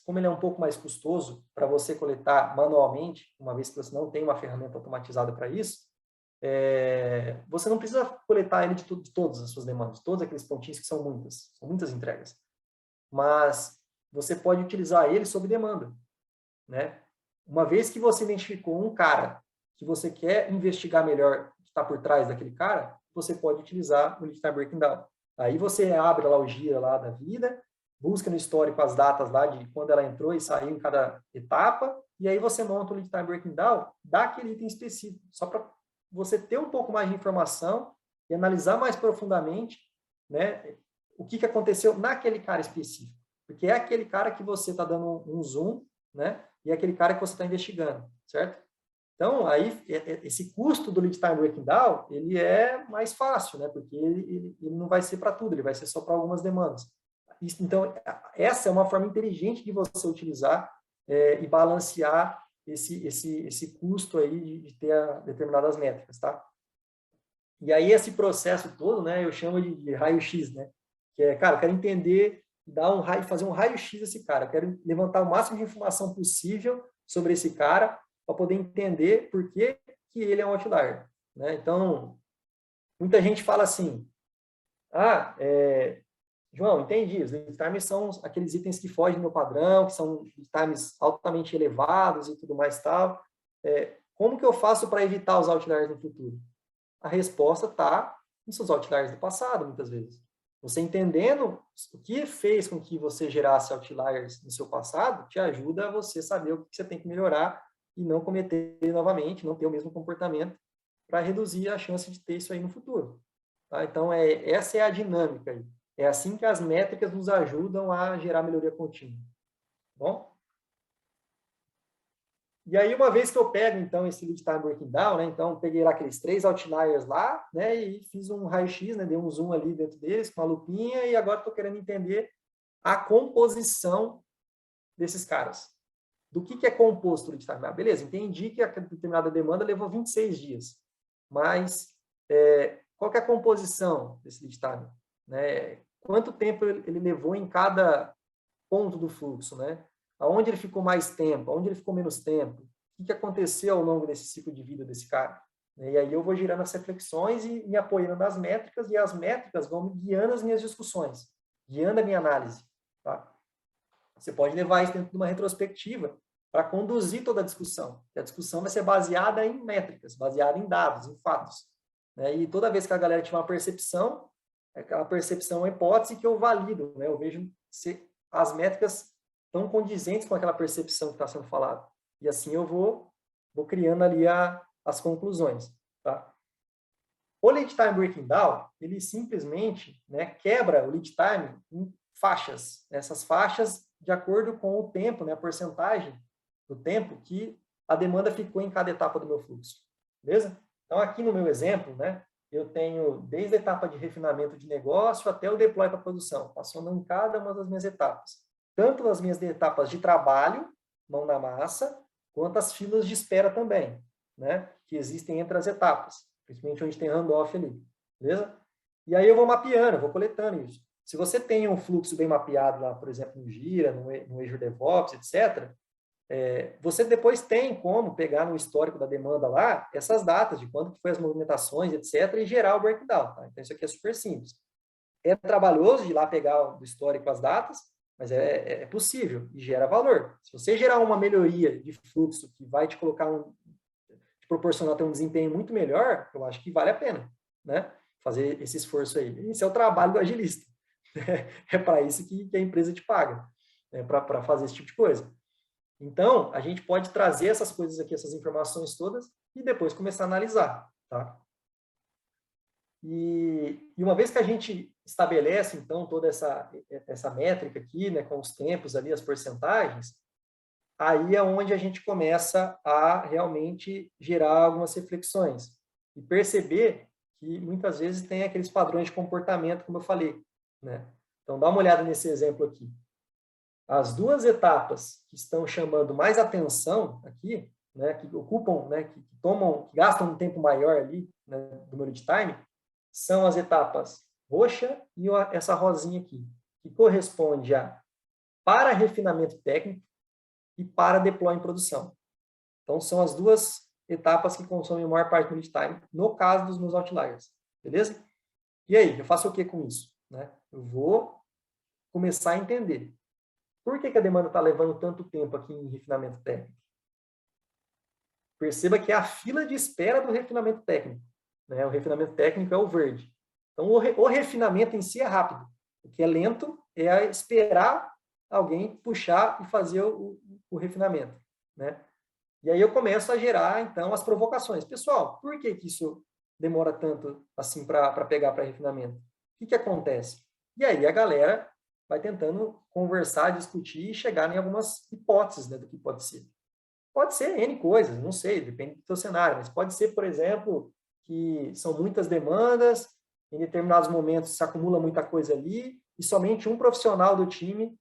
S2: como ele é um pouco mais custoso para você coletar manualmente, uma vez que você não tem uma ferramenta automatizada para isso, você não precisa coletar ele de todas as suas demandas, todos aqueles pontinhos que são muitas entregas. Mas você pode utilizar ele sob demanda, né? Uma vez que você identificou um cara que você quer investigar melhor, que está por trás daquele cara, você pode utilizar o Lead Time Breaking Down. Aí você abre lá o gira lá da vida, busca no histórico as datas lá de quando ela entrou e saiu em cada etapa, e aí você monta o Lead Time Breaking Down daquele item específico, só para você ter um pouco mais de informação e analisar mais profundamente, né, o que aconteceu naquele cara específico. Porque é aquele cara que você está dando um zoom, né, e é aquele cara que você está investigando, certo? Então, aí, esse custo do Lead Time Breaking Down, ele é mais fácil, né, porque ele não vai ser para tudo, ele vai ser só para algumas demandas. Então, essa é uma forma inteligente de você utilizar e balancear esse custo aí de ter determinadas métricas, tá? E aí, esse processo todo, né, eu chamo de raio-x, né? Que é, cara, eu quero entender, fazer um raio-x desse cara, eu quero levantar o máximo de informação possível sobre esse cara para poder entender por que ele é um outlier, né? Então, muita gente fala assim, João, entendi, os lead times são aqueles itens que fogem do meu padrão, que são lead times altamente elevados e tudo mais tal. Como que eu faço para evitar os outliers no futuro? A resposta está nos seus outliers do passado, muitas vezes. Você entendendo o que fez com que você gerasse outliers no seu passado, te ajuda a você saber o que você tem que melhorar e não cometer novamente, não ter o mesmo comportamento, para reduzir a chance de ter isso aí no futuro. Tá? Então, essa é a dinâmica aí. É assim que as métricas nos ajudam a gerar melhoria contínua. Bom? E aí, uma vez que eu pego, então, esse Lead Time Breaking Down, né, então, peguei lá aqueles 3 outliers lá, né, e fiz um raio-x, né, dei um zoom ali dentro deles, com uma lupinha, e agora estou querendo entender a composição desses caras. Do que é composto o Lead Time? Beleza, entendi que a determinada demanda levou 26 dias, mas qual que é a composição desse Lead Time? Né? Quanto tempo ele levou em cada ponto do fluxo, né? Aonde ele ficou mais tempo, aonde ele ficou menos tempo, o que aconteceu ao longo desse ciclo de vida desse cara. E aí eu vou girando as reflexões e me apoiando nas métricas, e as métricas vão me guiando as minhas discussões, guiando a minha análise. Tá? Você pode levar isso dentro de uma retrospectiva para conduzir toda a discussão. E a discussão vai ser baseada em métricas, baseada em dados, em fatos. E toda vez que a galera tiver uma percepção, aquela percepção é uma hipótese que eu valido, né? Eu vejo se as métricas estão condizentes com aquela percepção que está sendo falada. E assim eu vou criando ali as conclusões. Tá? O Lead Time Breaking Down, ele simplesmente, né, quebra o Lead Time em faixas. Essas faixas de acordo com o tempo, né, a porcentagem do tempo que a demanda ficou em cada etapa do meu fluxo. Beleza? Então, aqui no meu exemplo, né, eu tenho desde a etapa de refinamento de negócio até o deploy para produção, passando em cada uma das minhas etapas. Tanto as minhas etapas de trabalho, mão na massa, quanto as filas de espera também, né, que existem entre as etapas, principalmente onde tem handoff ali. Beleza? E aí eu vou mapeando, vou coletando isso. Se você tem um fluxo bem mapeado lá, por exemplo, no Gira, no Azure DevOps, etc., você depois tem como pegar no histórico da demanda lá essas datas de quando que foi as movimentações, etc., e gerar o breakdown. Tá? Então, isso aqui é super simples. É trabalhoso de ir lá pegar do histórico as datas, mas é possível e gera valor. Se você gerar uma melhoria de fluxo que vai te colocar te proporcionar ter um desempenho muito melhor, eu acho que vale a pena, né? Fazer esse esforço aí. Esse é o trabalho do agilista. É para isso que a empresa te paga, né? Para fazer esse tipo de coisa. Então, a gente pode trazer essas coisas aqui, essas informações todas, e depois começar a analisar, tá? E uma vez que a gente estabelece, então, toda essa métrica aqui, né, com os tempos ali, as porcentagens, aí é onde a gente começa a realmente gerar algumas reflexões e perceber que muitas vezes tem aqueles padrões de comportamento, como eu falei, né? Então, dá uma olhada nesse exemplo aqui. As duas etapas que estão chamando mais atenção aqui, né, que ocupam, né, que gastam um tempo maior ali, né, do meu lead time, são as etapas roxa e essa rosinha aqui, que corresponde a para refinamento técnico e para deploy em produção. Então, são as duas etapas que consomem a maior parte do lead time, no caso dos meus outliers. Beleza? E aí, eu faço o que com isso? Né? Eu vou começar a entender. Por que a demanda está levando tanto tempo aqui em refinamento técnico? Perceba que é a fila de espera do refinamento técnico. né? O refinamento técnico é o verde. Então, o refinamento em si é rápido. O que é lento é esperar alguém puxar e fazer o refinamento, né? E aí eu começo a gerar, então, as provocações. Pessoal, por que que isso demora tanto assim para pegar para refinamento? O que acontece? E aí a galera vai tentando conversar, discutir e chegar em algumas hipóteses, né, do que pode ser. Pode ser N coisas, não sei, depende do seu cenário, mas pode ser, por exemplo, que são muitas demandas, em determinados momentos se acumula muita coisa ali, e somente um profissional do time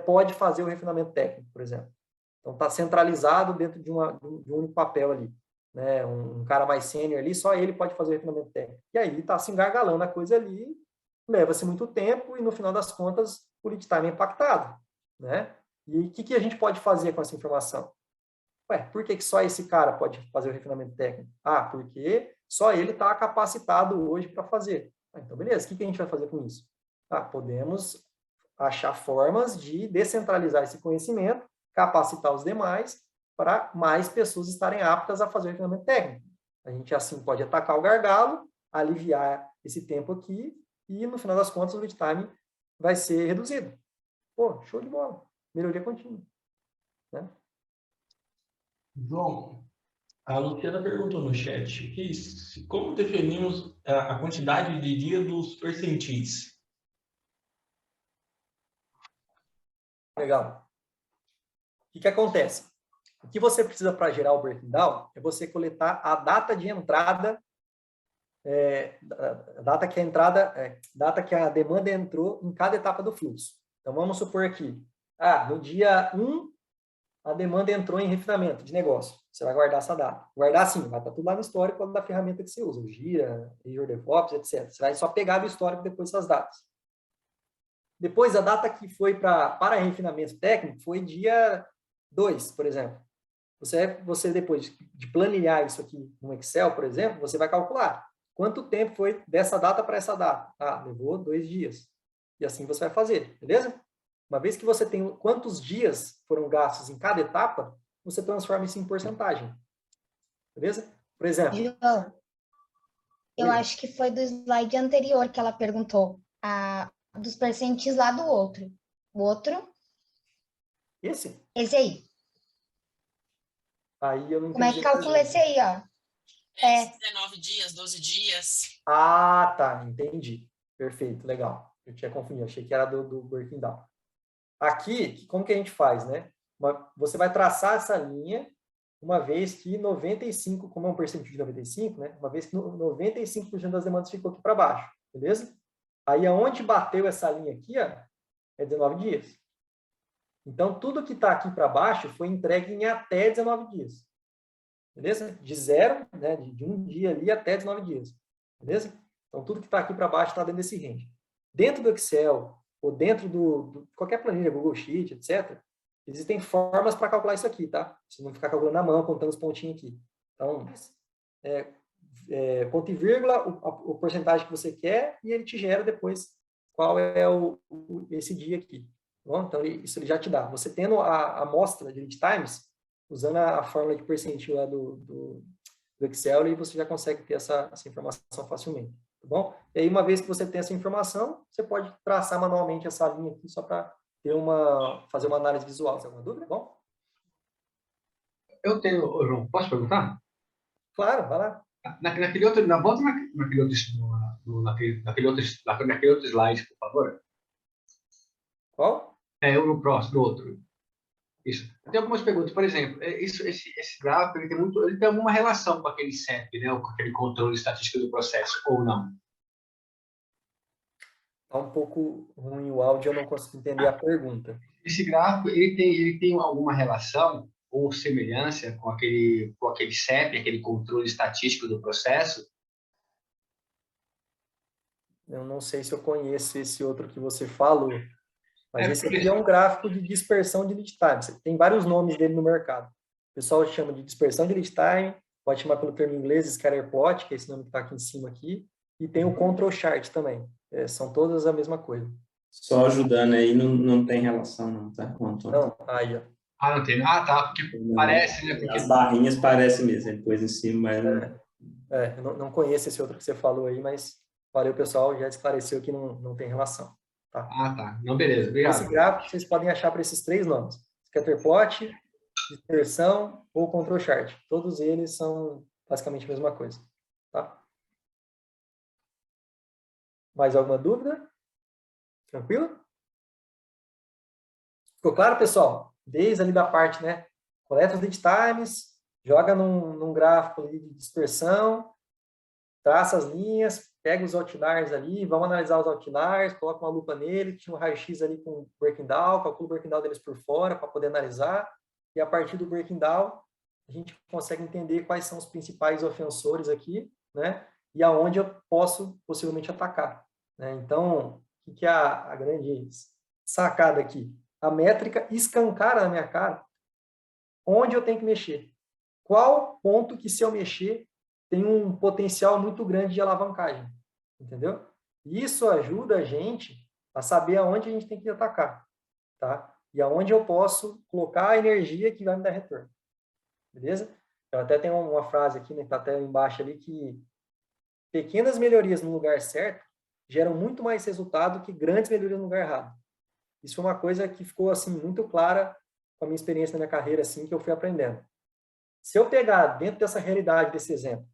S2: pode fazer o refinamento técnico, por exemplo. Então, está centralizado dentro de um único papel ali. Né? Um cara mais sênior ali, só ele pode fazer o refinamento técnico. E aí está se engargalando a coisa ali, leva-se muito tempo e, no final das contas, o lead time é impactado. Né? E o que a gente pode fazer com essa informação? Ué, por que só esse cara pode fazer o refinamento técnico? Ah, porque só ele está capacitado hoje para fazer. Então, beleza, o que a gente vai fazer com isso? Podemos achar formas de descentralizar esse conhecimento, capacitar os demais para mais pessoas estarem aptas a fazer o refinamento técnico. A gente, assim, pode atacar o gargalo, aliviar esse tempo aqui e, no final das contas, o lead time vai ser reduzido. Pô, show de bola. Melhoria contínua. Né?
S1: João, a Luciana perguntou no chat, como definimos a quantidade de dia dos percentis?
S2: Legal. O que acontece? O que você precisa para gerar o breaking down é você coletar a data de entrada, data que a demanda entrou em cada etapa do fluxo. Então, vamos supor aqui, no dia 1, a demanda entrou em refinamento de negócio. Você vai guardar essa data. Guardar sim, vai estar tudo lá no histórico da ferramenta que você usa, o Gira, Azure DevOps, etc. Você vai só pegar do histórico depois dessas datas. Depois, a data que foi para refinamento técnico foi dia 2, por exemplo. Você, depois de planilhar isso aqui no Excel, por exemplo, você vai calcular quanto tempo foi dessa data para essa data. Levou 2 dias. E assim você vai fazer, beleza? Uma vez que você tem quantos dias foram gastos em cada etapa, você transforma isso em porcentagem. Beleza? Por exemplo...
S8: João, eu acho que foi do slide anterior que ela perguntou. Dos percentis lá do outro. O outro?
S2: Esse?
S8: Esse aí.
S2: Aí eu não entendi.
S8: Como é que calcula esse aí, ó?
S9: 19 dias, 12 dias.
S2: Tá, entendi. Perfeito, legal. Eu tinha confundido, achei que era do breaking down. Aqui, como que a gente faz, né? Você vai traçar essa linha, uma vez que 95, como é um percentil de 95, né? Uma vez que 95% das demandas ficou aqui para baixo, beleza? Aí, aonde bateu essa linha aqui, ó, é 19 dias. Então, tudo que está aqui para baixo foi entregue em até 19 dias. Beleza? De 0, né, de um dia ali até 19 dias. Beleza? Então, tudo que está aqui para baixo está dentro desse range. Dentro do Excel, ou dentro de qualquer planilha, Google Sheet, etc., existem formas para calcular isso aqui, tá? Você não ficar calculando na mão, contando os pontinhos aqui. Então, ponto e vírgula, o porcentagem que você quer, e ele te gera depois qual é esse dia aqui. Bom? Então, isso ele já te dá. Você tendo a amostra de lead times, usando a fórmula de percentil lá do Excel, e você já consegue ter essa informação facilmente. Tá bom? E aí, uma vez que você tem essa informação, você pode traçar manualmente essa linha aqui, só para fazer uma análise visual. Tem alguma dúvida? Bom?
S5: Eu tenho, João, posso perguntar?
S2: Claro, vai lá.
S5: Naquele outro slide, por favor.
S2: Qual?
S5: No próximo, no outro. Isso. Eu tenho algumas perguntas. Por exemplo, esse gráfico ele tem alguma relação com aquele CEP, né? Com aquele controle estatístico do processo, ou não?
S2: Está um pouco ruim o áudio, eu não consigo entender a pergunta.
S5: Esse gráfico ele tem alguma relação ou semelhança com aquele CEP, aquele controle estatístico do processo?
S2: Eu não sei se eu conheço esse outro que você falou, mas esse aqui é um gráfico de dispersão de lead time. Tem vários nomes dele no mercado. O pessoal chama de dispersão de lead time, pode chamar pelo termo inglês scatterplot, que é esse nome que está aqui em cima aqui, e tem o control chart também. São todas a mesma coisa.
S10: Só ajudando aí, não tem relação não, tá?
S2: Não, aí, ó.
S5: Não tem. Tá, porque parece, né? Porque...
S10: As barrinhas parecem mesmo, depois em cima, mas...
S2: Eu não conheço esse outro que você falou aí, mas valeu, pessoal, já esclareceu que não tem relação. Tá?
S5: Ah, tá. Não, beleza, obrigado.
S2: Esse gráfico vocês podem achar para esses 3 nomes. Scatterplot, dispersão ou control chart. Todos eles são basicamente a mesma coisa. Tá? Mais alguma dúvida? Tranquilo? Ficou claro, pessoal? Desde ali da parte, né? Coleta os lead times, joga num gráfico ali de dispersão, traça as linhas, pega os outliers ali, vamos analisar os outliers, coloca uma lupa nele, tinha um raio-x ali com breaking down, calcula o breaking down deles por fora para poder analisar, e a partir do breaking down, a gente consegue entender quais são os principais ofensores aqui, né? E aonde eu posso possivelmente atacar. Né? Então, o que é a grande sacada aqui? A métrica escancara na minha cara onde eu tenho que mexer. Qual ponto que, se eu mexer, tem um potencial muito grande de alavancagem. Entendeu? Isso ajuda a gente a saber aonde a gente tem que atacar. Tá? E aonde eu posso colocar a energia que vai me dar retorno. Beleza? Eu até tenho uma frase aqui, né, que está até embaixo ali, que pequenas melhorias no lugar certo geram muito mais resultado que grandes melhorias no lugar errado. Isso foi uma coisa que ficou assim muito clara com a minha experiência na minha carreira, assim, que eu fui aprendendo. Se eu pegar dentro dessa realidade, desse exemplo,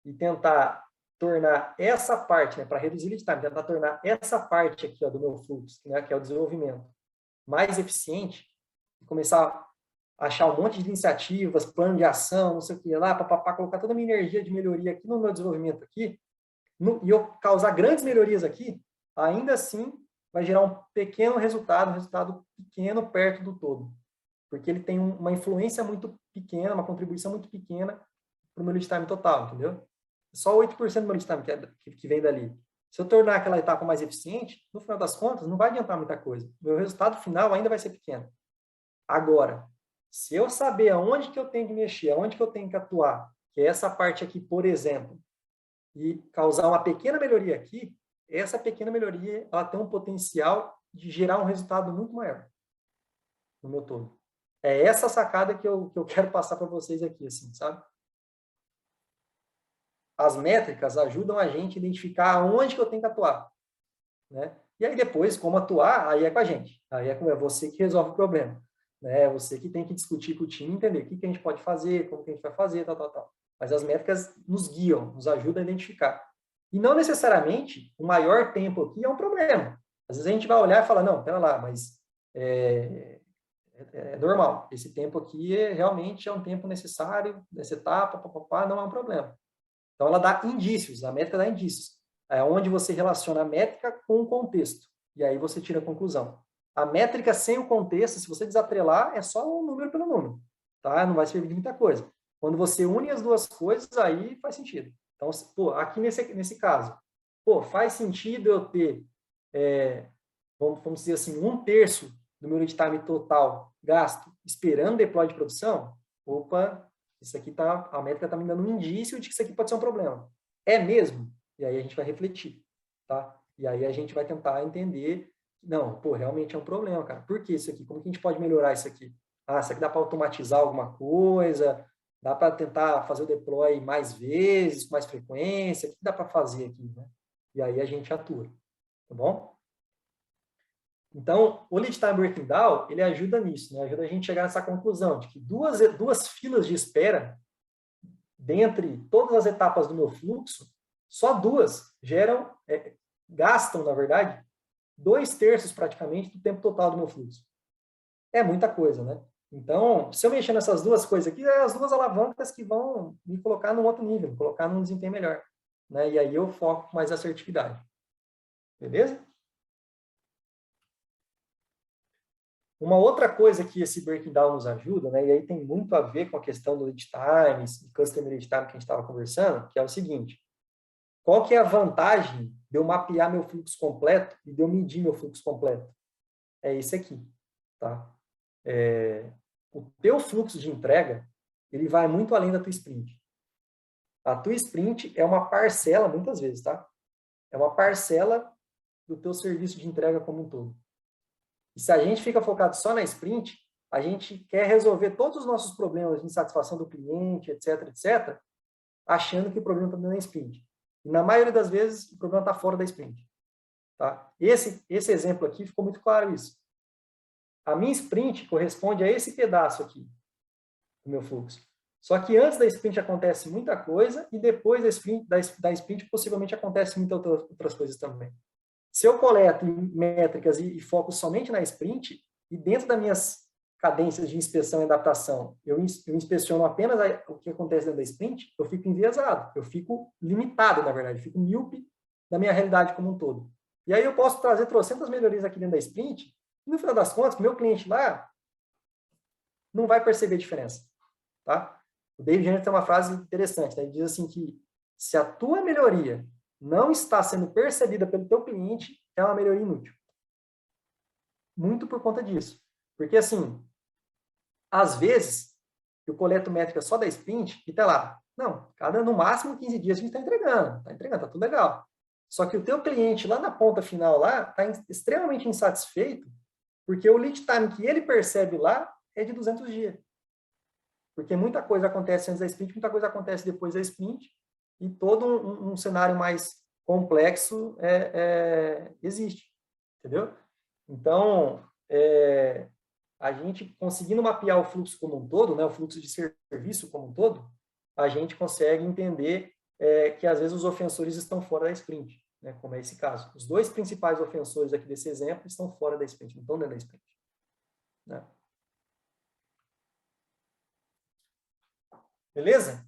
S2: e tentar tornar essa parte, né, para reduzir lead time, tentar tornar essa parte aqui, ó, do meu fluxo, né, que é o desenvolvimento, mais eficiente, e começar a achar um monte de iniciativas, plano de ação, não sei o que lá, para colocar toda a minha energia de melhoria aqui no meu desenvolvimento aqui, e eu causar grandes melhorias aqui, ainda assim vai gerar um pequeno resultado, um resultado pequeno perto do todo. Porque ele tem uma influência muito pequena, uma contribuição muito pequena para o meu lead time total, entendeu? Só 8% do meu lead time que vem dali. Se eu tornar aquela etapa mais eficiente, no final das contas, não vai adiantar muita coisa. O meu resultado final ainda vai ser pequeno. Agora, se eu saber aonde que eu tenho que mexer, aonde que eu tenho que atuar, que é essa parte aqui, por exemplo, e causar uma pequena melhoria aqui, essa pequena melhoria ela tem um potencial de gerar um resultado muito maior no meu todo. É essa sacada que eu quero passar para vocês aqui, assim, sabe? As métricas ajudam a gente a identificar aonde que eu tenho que atuar, né? E aí depois, como atuar, aí é com a gente. Aí é você que resolve o problema, né? É você que tem que discutir com o time, entender o que a gente pode fazer, como que a gente vai fazer, tal. Mas as métricas nos guiam, nos ajudam a identificar. E não necessariamente o maior tempo aqui é um problema. Às vezes a gente vai olhar e falar, não, pera lá, mas é normal. Esse tempo aqui realmente é um tempo necessário, nessa etapa, não é um problema. Então, ela dá indícios, a métrica dá indícios. É onde você relaciona a métrica com o contexto. E aí você tira a conclusão. A métrica sem o contexto, se você desatrelar, é só um número pelo número. Tá? Não vai servir de muita coisa. Quando você une as duas coisas, aí faz sentido. Então, pô, aqui nesse caso, pô, faz sentido eu ter, vamos dizer assim, 1/3 do meu lead time total gasto esperando deploy de produção. Opa, isso aqui a métrica está me dando um indício de que isso aqui pode ser um problema. É mesmo? E aí a gente vai refletir, tá? E aí a gente vai tentar entender, não, pô, realmente é um problema, cara. Por que isso aqui? Como que a gente pode melhorar isso aqui? Ah, isso aqui dá para automatizar alguma coisa? Dá para tentar fazer o deploy mais vezes, com mais frequência? O que dá para fazer aqui, né? E aí a gente atua, tá bom? Então, o lead time breaking down, ele ajuda nisso, né? Ajuda a gente a chegar nessa conclusão de que duas filas de espera, dentre todas as etapas do meu fluxo, só 2 gastam, na verdade, 2/3 praticamente do tempo total do meu fluxo. É muita coisa, né? Então, se eu mexer nessas duas coisas aqui, é as duas alavancas que vão me colocar num outro nível, me colocar num desempenho melhor, né? E aí eu foco com mais assertividade. Beleza? Uma outra coisa que esse breaking down nos ajuda, né, e aí tem muito a ver com a questão do lead times e customer lead time que a gente estava conversando, que é o seguinte: qual que é a vantagem de eu mapear meu fluxo completo e de eu medir meu fluxo completo? É esse aqui, tá? O teu fluxo de entrega, ele vai muito além da tua sprint. A tua sprint é uma parcela, muitas vezes, tá? É uma parcela do teu serviço de entrega como um todo. E se a gente fica focado só na sprint, a gente quer resolver todos os nossos problemas de insatisfação do cliente, etc., etc., achando que o problema está dentro da sprint. E na maioria das vezes, o problema está fora da sprint. Tá? Esse exemplo aqui ficou muito claro isso. A minha sprint corresponde a esse pedaço aqui do meu fluxo. Só que antes da sprint acontece muita coisa e depois da sprint possivelmente acontece muitas outras coisas também. Se eu coleto métricas e foco somente na sprint, e dentro das minhas cadências de inspeção e adaptação, eu inspeciono apenas o que acontece dentro da sprint, eu fico enviesado, eu fico limitado, na verdade, eu fico míope da minha realidade como um todo. E aí eu posso trazer trocentas melhorias aqui dentro da sprint, e no final das contas, o meu cliente lá não vai perceber a diferença. Tá? O David Jenner tem uma frase interessante, né? Ele diz assim que se a tua melhoria não está sendo percebida pelo teu cliente, é uma melhoria inútil. Muito por conta disso. Porque, assim, às vezes, eu coleto métrica só da sprint e tá lá. Não, no máximo 15 dias a gente está entregando, tá tudo legal. Só que o teu cliente lá na ponta final lá está extremamente insatisfeito porque o lead time que ele percebe lá é de 200 dias. Porque muita coisa acontece antes da sprint, muita coisa acontece depois da sprint e todo um cenário mais complexo existe. Entendeu? Então, a gente conseguindo mapear o fluxo como um todo, né, o fluxo de serviço como um todo, a gente consegue entender que às vezes os ofensores estão fora da sprint, né, como é esse caso. Os dois principais ofensores aqui desse exemplo estão fora da sprint, não estão dentro da sprint. Né? Beleza?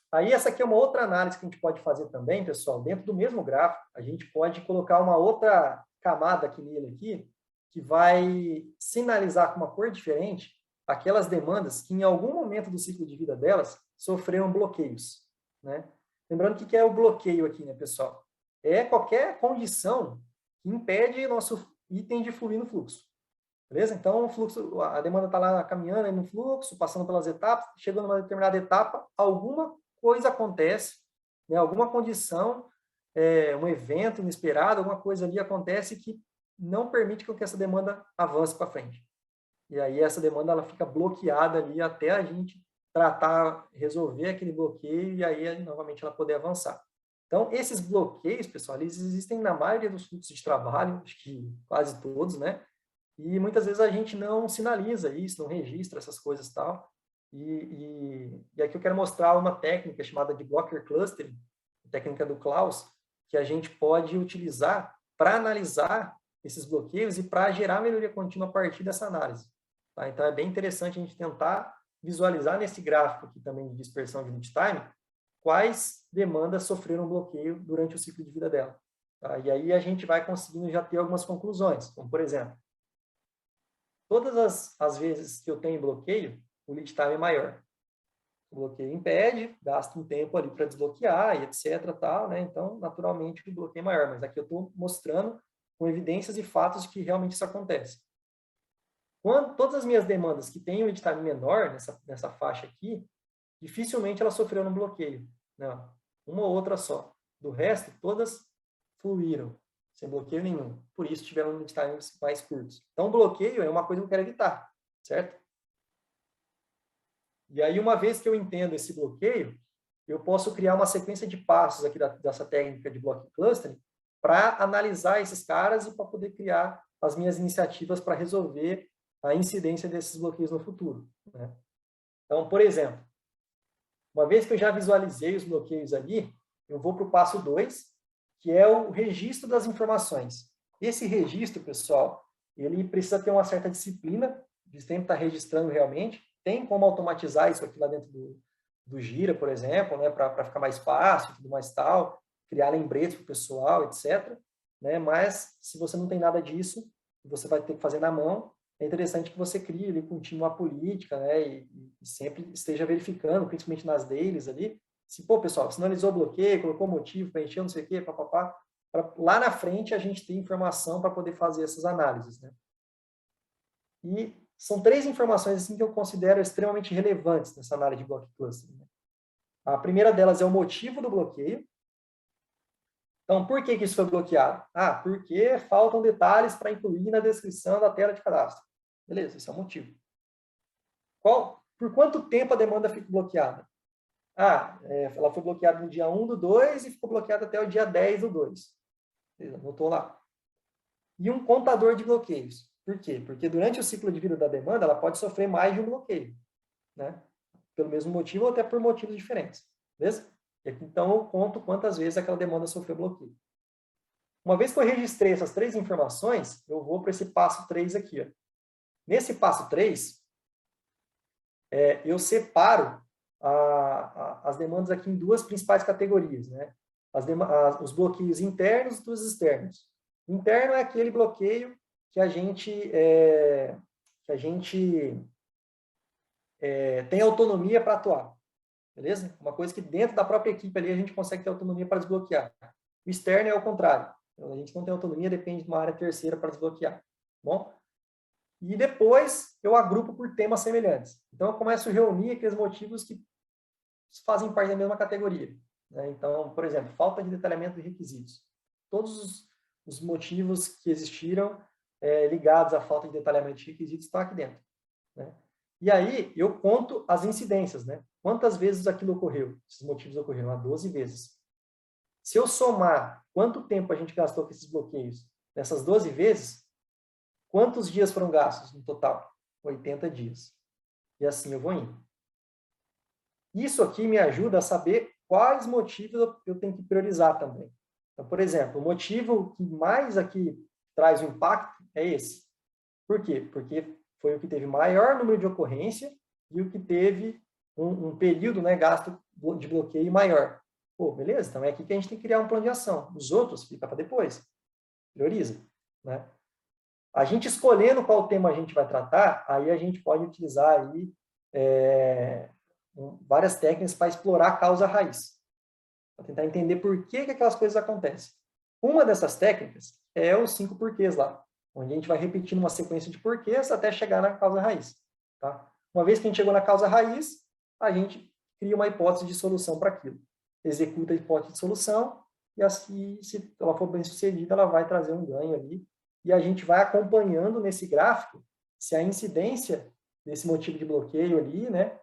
S2: Aí essa aqui é uma outra análise que a gente pode fazer também, pessoal. Dentro do mesmo gráfico, a gente pode colocar uma outra camada aqui nele aqui, que vai sinalizar com uma cor diferente aquelas demandas que em algum momento do ciclo de vida delas sofreram bloqueios. Né? Lembrando que é o bloqueio aqui, né, pessoal? É qualquer condição que impede nosso item de fluir no fluxo. Beleza? Então, o fluxo, a demanda está lá caminhando aí no fluxo, passando pelas etapas, chegando numa determinada etapa, alguma coisa acontece, né, alguma condição, um evento inesperado, alguma coisa ali acontece que não permite que essa demanda avance para frente. E aí essa demanda ela fica bloqueada ali até a gente tratar, resolver aquele bloqueio e aí novamente ela poder avançar. Então, esses bloqueios, pessoal, eles existem na maioria dos fluxos de trabalho, acho que quase todos, né? E muitas vezes a gente não sinaliza isso, não registra essas coisas e tal. E aqui eu quero mostrar uma técnica chamada de Blocker Clustering, a técnica do Klaus, que a gente pode utilizar para analisar esses bloqueios e para gerar melhoria contínua a partir dessa análise. Tá? Então, é bem interessante a gente tentar visualizar nesse gráfico aqui também de dispersão de lead time quais demandas sofreram bloqueio durante o ciclo de vida dela. Tá? E aí a gente vai conseguindo já ter algumas conclusões, como por exemplo, todas as vezes que eu tenho bloqueio, o lead time é maior. O bloqueio impede, gasta um tempo ali para desbloquear e etc. Tal, né? Então, naturalmente, o bloqueio é maior. Mas aqui eu estou mostrando com evidências e fatos de que realmente isso acontece. Todas as minhas demandas que têm um lead time menor, nessa faixa aqui, dificilmente elas sofreram um bloqueio. Não, uma ou outra só. Do resto, todas fluíram, sem bloqueio nenhum. Por isso, tiveram lead times mais curtos. Então, bloqueio é uma coisa que eu quero evitar, certo? E aí, uma vez que eu entendo esse bloqueio, eu posso criar uma sequência de passos aqui dessa técnica de block clustering para analisar esses caras e para poder criar as minhas iniciativas para resolver a incidência desses bloqueios no futuro. Né? Então, por exemplo, uma vez que eu já visualizei os bloqueios ali, eu vou para o passo 2, que é o registro das informações. Esse registro, pessoal, ele precisa ter uma certa disciplina, de sempre estar registrando realmente. Tem como automatizar isso aqui lá dentro do Gira, por exemplo, né, para ficar mais fácil, tudo mais tal, criar lembretes para o pessoal, etc. Né? Mas, se você não tem nada disso, você vai ter que fazer na mão, é interessante que você crie ali com um time uma política, né, e sempre esteja verificando, principalmente nas dailies ali, se, pô, pessoal, sinalizou o bloqueio, colocou motivo, preencheu, não sei o quê, papapá, para lá na frente a gente ter informação para poder fazer essas análises, né. E são 3 informações assim que eu considero extremamente relevantes nessa análise de block clustering. Né? A primeira delas é o motivo do bloqueio. Então, por que isso foi bloqueado? Porque faltam detalhes para incluir na descrição da tela de cadastro. Beleza, esse é o motivo. Por quanto tempo a demanda fica bloqueada? Ela foi bloqueada no dia 1 do 2 e ficou bloqueada até o dia 10 do 2. Anotou lá. E um contador de bloqueios. Por quê? Porque durante o ciclo de vida da demanda, ela pode sofrer mais de um bloqueio, né? Pelo mesmo motivo ou até por motivos diferentes. Beleza? E aqui, então, eu conto quantas vezes aquela demanda sofreu bloqueio. Uma vez que eu registrei essas 3 informações, eu vou para esse passo 3 aqui. Ó. Nesse passo 3, eu separo as demandas aqui em 2 principais categorias, né? Os bloqueios internos e os externos. O interno é aquele bloqueio que a gente tem autonomia para atuar, beleza? Uma coisa que dentro da própria equipe ali a gente consegue ter autonomia para desbloquear. O externo é o contrário. Então, a gente não tem autonomia, depende de uma área terceira para desbloquear. Bom? E depois eu agrupo por temas semelhantes. Então, eu começo a reunir aqueles motivos que fazem parte da mesma categoria. Né? Então, por exemplo, falta de detalhamento de requisitos. Todos os motivos que existiram ligados à falta de detalhamento de requisitos estão aqui dentro. Né? E aí, eu conto as incidências. Né? Quantas vezes aquilo ocorreu? Esses motivos ocorreram 12 vezes. Se eu somar quanto tempo a gente gastou com esses bloqueios nessas 12 vezes, quantos dias foram gastos no total? 80 dias. E assim eu vou indo. Isso aqui me ajuda a saber quais motivos eu tenho que priorizar também. Então, por exemplo, o motivo que mais aqui traz o impacto é esse. Por quê? Porque foi o que teve maior número de ocorrência e o que teve um período, né, gasto de bloqueio maior. Pô, beleza, então é aqui que a gente tem que criar um plano de ação. Os outros fica para depois. Prioriza. Né? A gente escolhendo qual tema a gente vai tratar, aí a gente pode utilizar aí, várias técnicas para explorar a causa raiz. Para tentar entender por que aquelas coisas acontecem. Uma dessas técnicas é os 5 porquês lá, onde a gente vai repetindo uma sequência de porquês até chegar na causa raiz. Tá? Uma vez que a gente chegou na causa raiz, a gente cria uma hipótese de solução para aquilo. Executa a hipótese de solução e assim, se ela for bem sucedida, ela vai trazer um ganho ali. E a gente vai acompanhando nesse gráfico se a incidência desse motivo de bloqueio ali, né,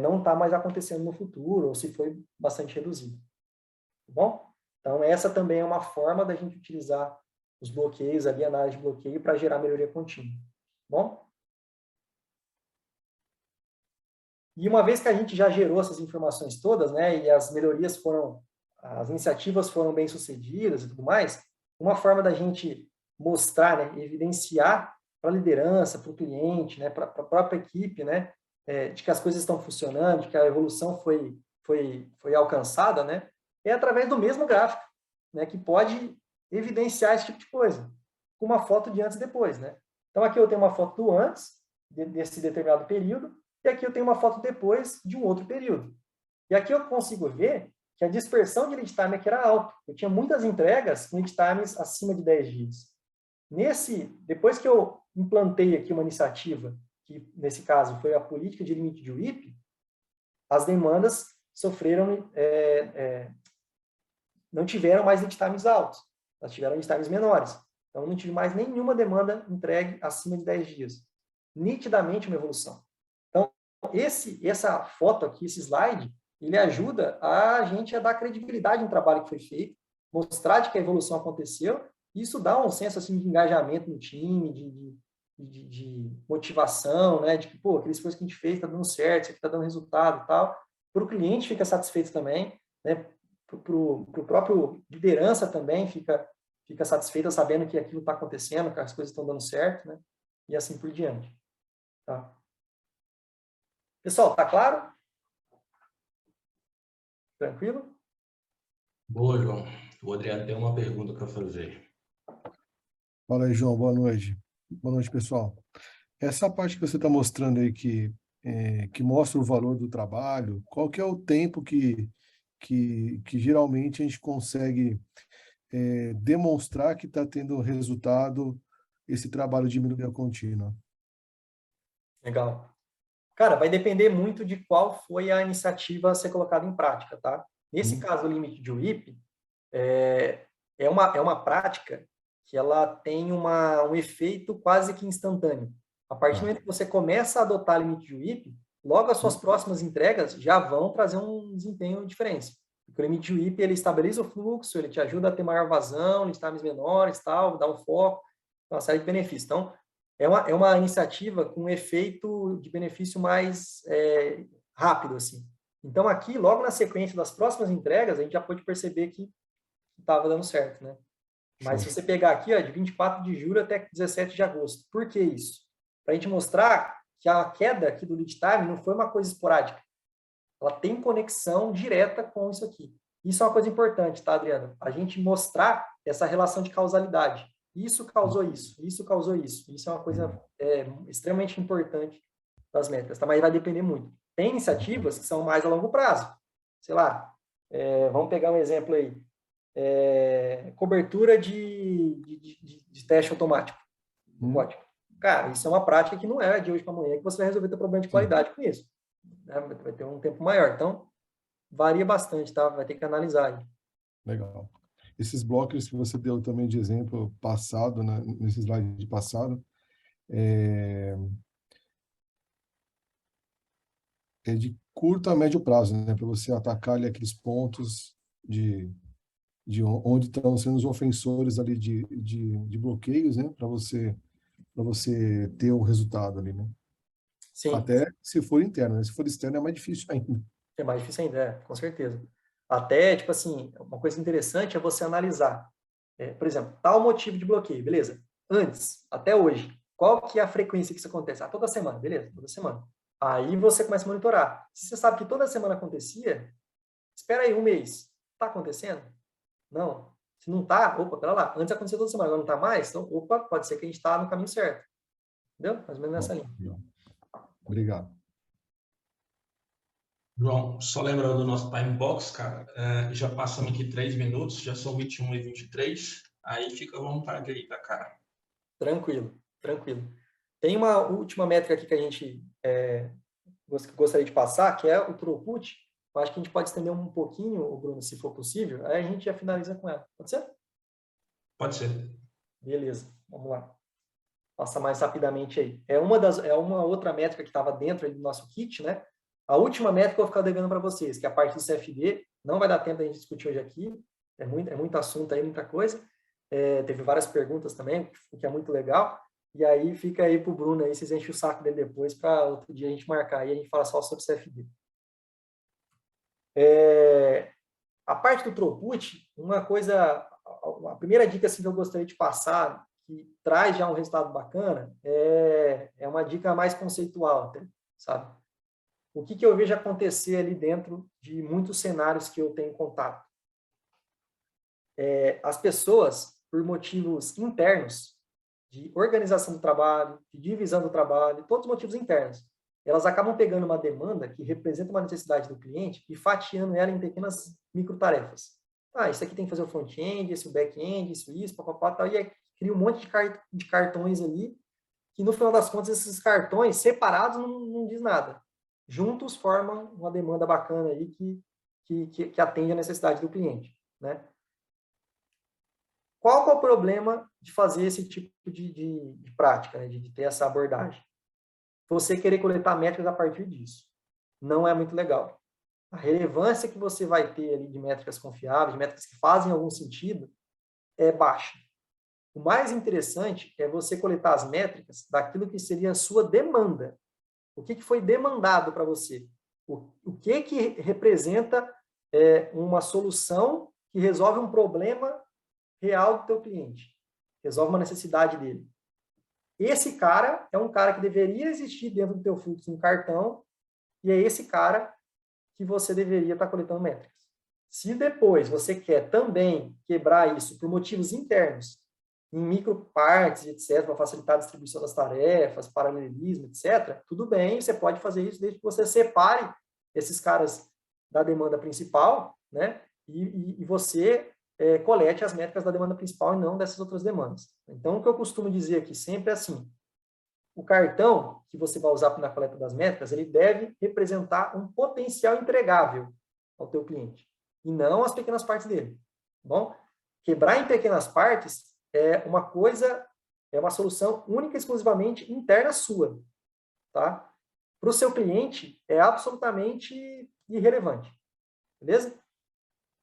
S2: não está mais acontecendo no futuro ou se foi bastante reduzido. Tá bom? Então, essa também é uma forma da gente utilizar os bloqueios ali, a análise de bloqueio, para gerar melhoria contínua. Tá bom? E uma vez que a gente já gerou essas informações todas, né, e as melhorias as iniciativas foram bem sucedidas e tudo mais, uma forma da gente mostrar, né, evidenciar para a liderança, para o cliente, né, para a própria equipe, né, de que as coisas estão funcionando, de que a evolução foi alcançada, né, é através do mesmo gráfico, né, que pode evidenciar esse tipo de coisa, com uma foto de antes e depois. Né. Então, aqui eu tenho uma foto do antes, desse determinado período, e aqui eu tenho uma foto depois de um outro período. E aqui eu consigo ver que a dispersão de lead time aqui era alta. Eu tinha muitas entregas com lead times acima de 10 dias. Depois que eu implantei aqui uma iniciativa, que nesse caso foi a política de limite de WIP, as demandas sofreram, não tiveram mais lead times altos, elas tiveram lead times menores. Então, não tive mais nenhuma demanda entregue acima de 10 dias. Nitidamente uma evolução. Então, essa foto aqui, esse slide, ele ajuda a gente a dar credibilidade no trabalho que foi feito, mostrar de que a evolução aconteceu. Isso dá um senso assim, de engajamento no time, de motivação, né? De que, pô, aquele esforço que a gente fez está dando certo, isso aqui está dando resultado e tal. Para o cliente fica satisfeito também, né? Para o próprio liderança também fica satisfeita sabendo que aquilo está acontecendo, que as coisas estão dando certo, né? E assim por diante. Tá? Pessoal, tá claro? Tranquilo?
S1: Boa, João. O Adriano tem uma pergunta para fazer.
S11: Fala aí, João. Boa noite. Boa noite, pessoal. Essa parte que você está mostrando aí que mostra o valor do trabalho, qual que é o tempo que geralmente a gente consegue demonstrar que está tendo resultado esse trabalho de melhoria contínua?
S2: Legal. Cara, vai depender muito de qual foi a iniciativa a ser colocada em prática, tá? Nesse caso, o limite de WIP é uma prática que ela tem um efeito quase que instantâneo. A partir do momento que você começa a adotar limite de WIP, logo as suas próximas entregas já vão trazer um desempenho diferente. Porque o limite WIP, ele estabiliza o fluxo, ele te ajuda a ter maior vazão, lead times menores, tal, dá um foco, uma série de benefícios. Então, é uma iniciativa com um efeito de benefício mais rápido, assim. Então, aqui, logo na sequência das próximas entregas, a gente já pôde perceber que estava dando certo, né? Mas se você pegar aqui, ó, de 24 de julho até 17 de agosto. Por que isso? Para a gente mostrar que a queda aqui do lead time não foi uma coisa esporádica. Ela tem conexão direta com isso aqui. Isso é uma coisa importante, tá, Adriana? A gente mostrar essa relação de causalidade. Isso causou isso, isso causou isso. Isso é uma coisa extremamente importante das métricas, tá? Mas vai depender muito. Tem iniciativas que são mais a longo prazo. Sei lá, vamos pegar um exemplo aí. Cobertura de teste automático. Ótimo. Cara, isso é uma prática que não é de hoje para amanhã que você vai resolver teu problema de qualidade com isso. Né? Vai ter um tempo maior. Então, varia bastante, tá? Vai ter que analisar aí.
S11: Legal. Esses blocos que você deu também de exemplo passado, né, nesse slide de passado, é de curto a médio prazo, né, para você atacar ali aqueles pontos de onde estão sendo os ofensores ali de bloqueios, né, para você ter o resultado ali, né?
S2: Sim.
S11: Até se for interno, né? Se for externo é mais difícil ainda.
S2: É mais difícil ainda, com certeza. Até, tipo assim, uma coisa interessante é você analisar. Por exemplo, tal motivo de bloqueio, beleza? Antes, até hoje, qual que é a frequência que isso acontece? Toda semana, beleza? Toda semana. Aí você começa a monitorar. Se você sabe que toda semana acontecia, espera aí um mês. Está acontecendo? Não. Se não está, opa, pera lá. Antes acontecia toda semana, agora não está mais? Então, opa, pode ser que a gente está no caminho certo. Entendeu? Mais ou menos nessa linha.
S11: Obrigado.
S1: João, só lembrando do nosso time box, cara, já passamos aqui 3 minutos, já são 21h23, aí fica à vontade aí, tá, cara?
S2: Tranquilo, tranquilo. Tem uma última métrica aqui que a gente gostaria de passar, que é o throughput. Eu acho que a gente pode estender um pouquinho, Bruno, se for possível, aí a gente já finaliza com ela. Pode ser?
S1: Pode ser.
S2: Beleza, vamos lá. Passa mais rapidamente aí. É uma outra métrica que estava dentro aí do nosso kit, né? A última métrica eu vou ficar devendo para vocês, que é a parte do CFD. Não vai dar tempo da gente discutir hoje aqui. É muito assunto aí, muita coisa. Teve várias perguntas também, o que é muito legal. E aí fica aí para o Bruno, aí vocês enchem o saco dele depois para outro dia a gente marcar e a gente fala só sobre CFD. A parte do throughput, a primeira dica assim, que eu gostaria de passar, que traz já um resultado bacana, é uma dica mais conceitual, sabe? O que eu vejo acontecer ali dentro de muitos cenários que eu tenho contato? As pessoas, por motivos internos, de organização do trabalho, de divisão do trabalho, todos os motivos internos, elas acabam pegando uma demanda que representa uma necessidade do cliente e fatiando ela em pequenas microtarefas. Isso aqui tem que fazer o front-end, esse o back-end, isso, papapá, tal, e aí cria um monte de cartões ali, que no final das contas, esses cartões separados não diz nada. Juntos formam uma demanda bacana aí que atende a necessidade do cliente, né? Qual que é o problema de fazer esse tipo de prática, né? de ter essa abordagem? Você querer coletar métricas a partir disso. Não é muito legal. A relevância que você vai ter ali de métricas confiáveis, de métricas que fazem algum sentido, é baixa. O mais interessante é você coletar as métricas daquilo que seria a sua demanda. O que foi demandado para você? O que representa uma solução que resolve um problema real do teu cliente? Resolve uma necessidade dele. Esse cara é um cara que deveria existir dentro do teu fluxo no cartão e é esse cara que você deveria estar coletando métricas. Se depois você quer também quebrar isso por motivos internos, em micropartes, etc., para facilitar a distribuição das tarefas, paralelismo, etc., tudo bem, você pode fazer isso desde que você separe esses caras da demanda principal, né? E você colete as métricas da demanda principal e não dessas outras demandas. Então, o que eu costumo dizer aqui sempre é assim, o cartão que você vai usar na coleta das métricas, ele deve representar um potencial entregável ao teu cliente, e não as pequenas partes dele. Tá bom? Quebrar em pequenas partes é uma solução única e exclusivamente interna sua, tá? para o seu cliente é absolutamente irrelevante, beleza?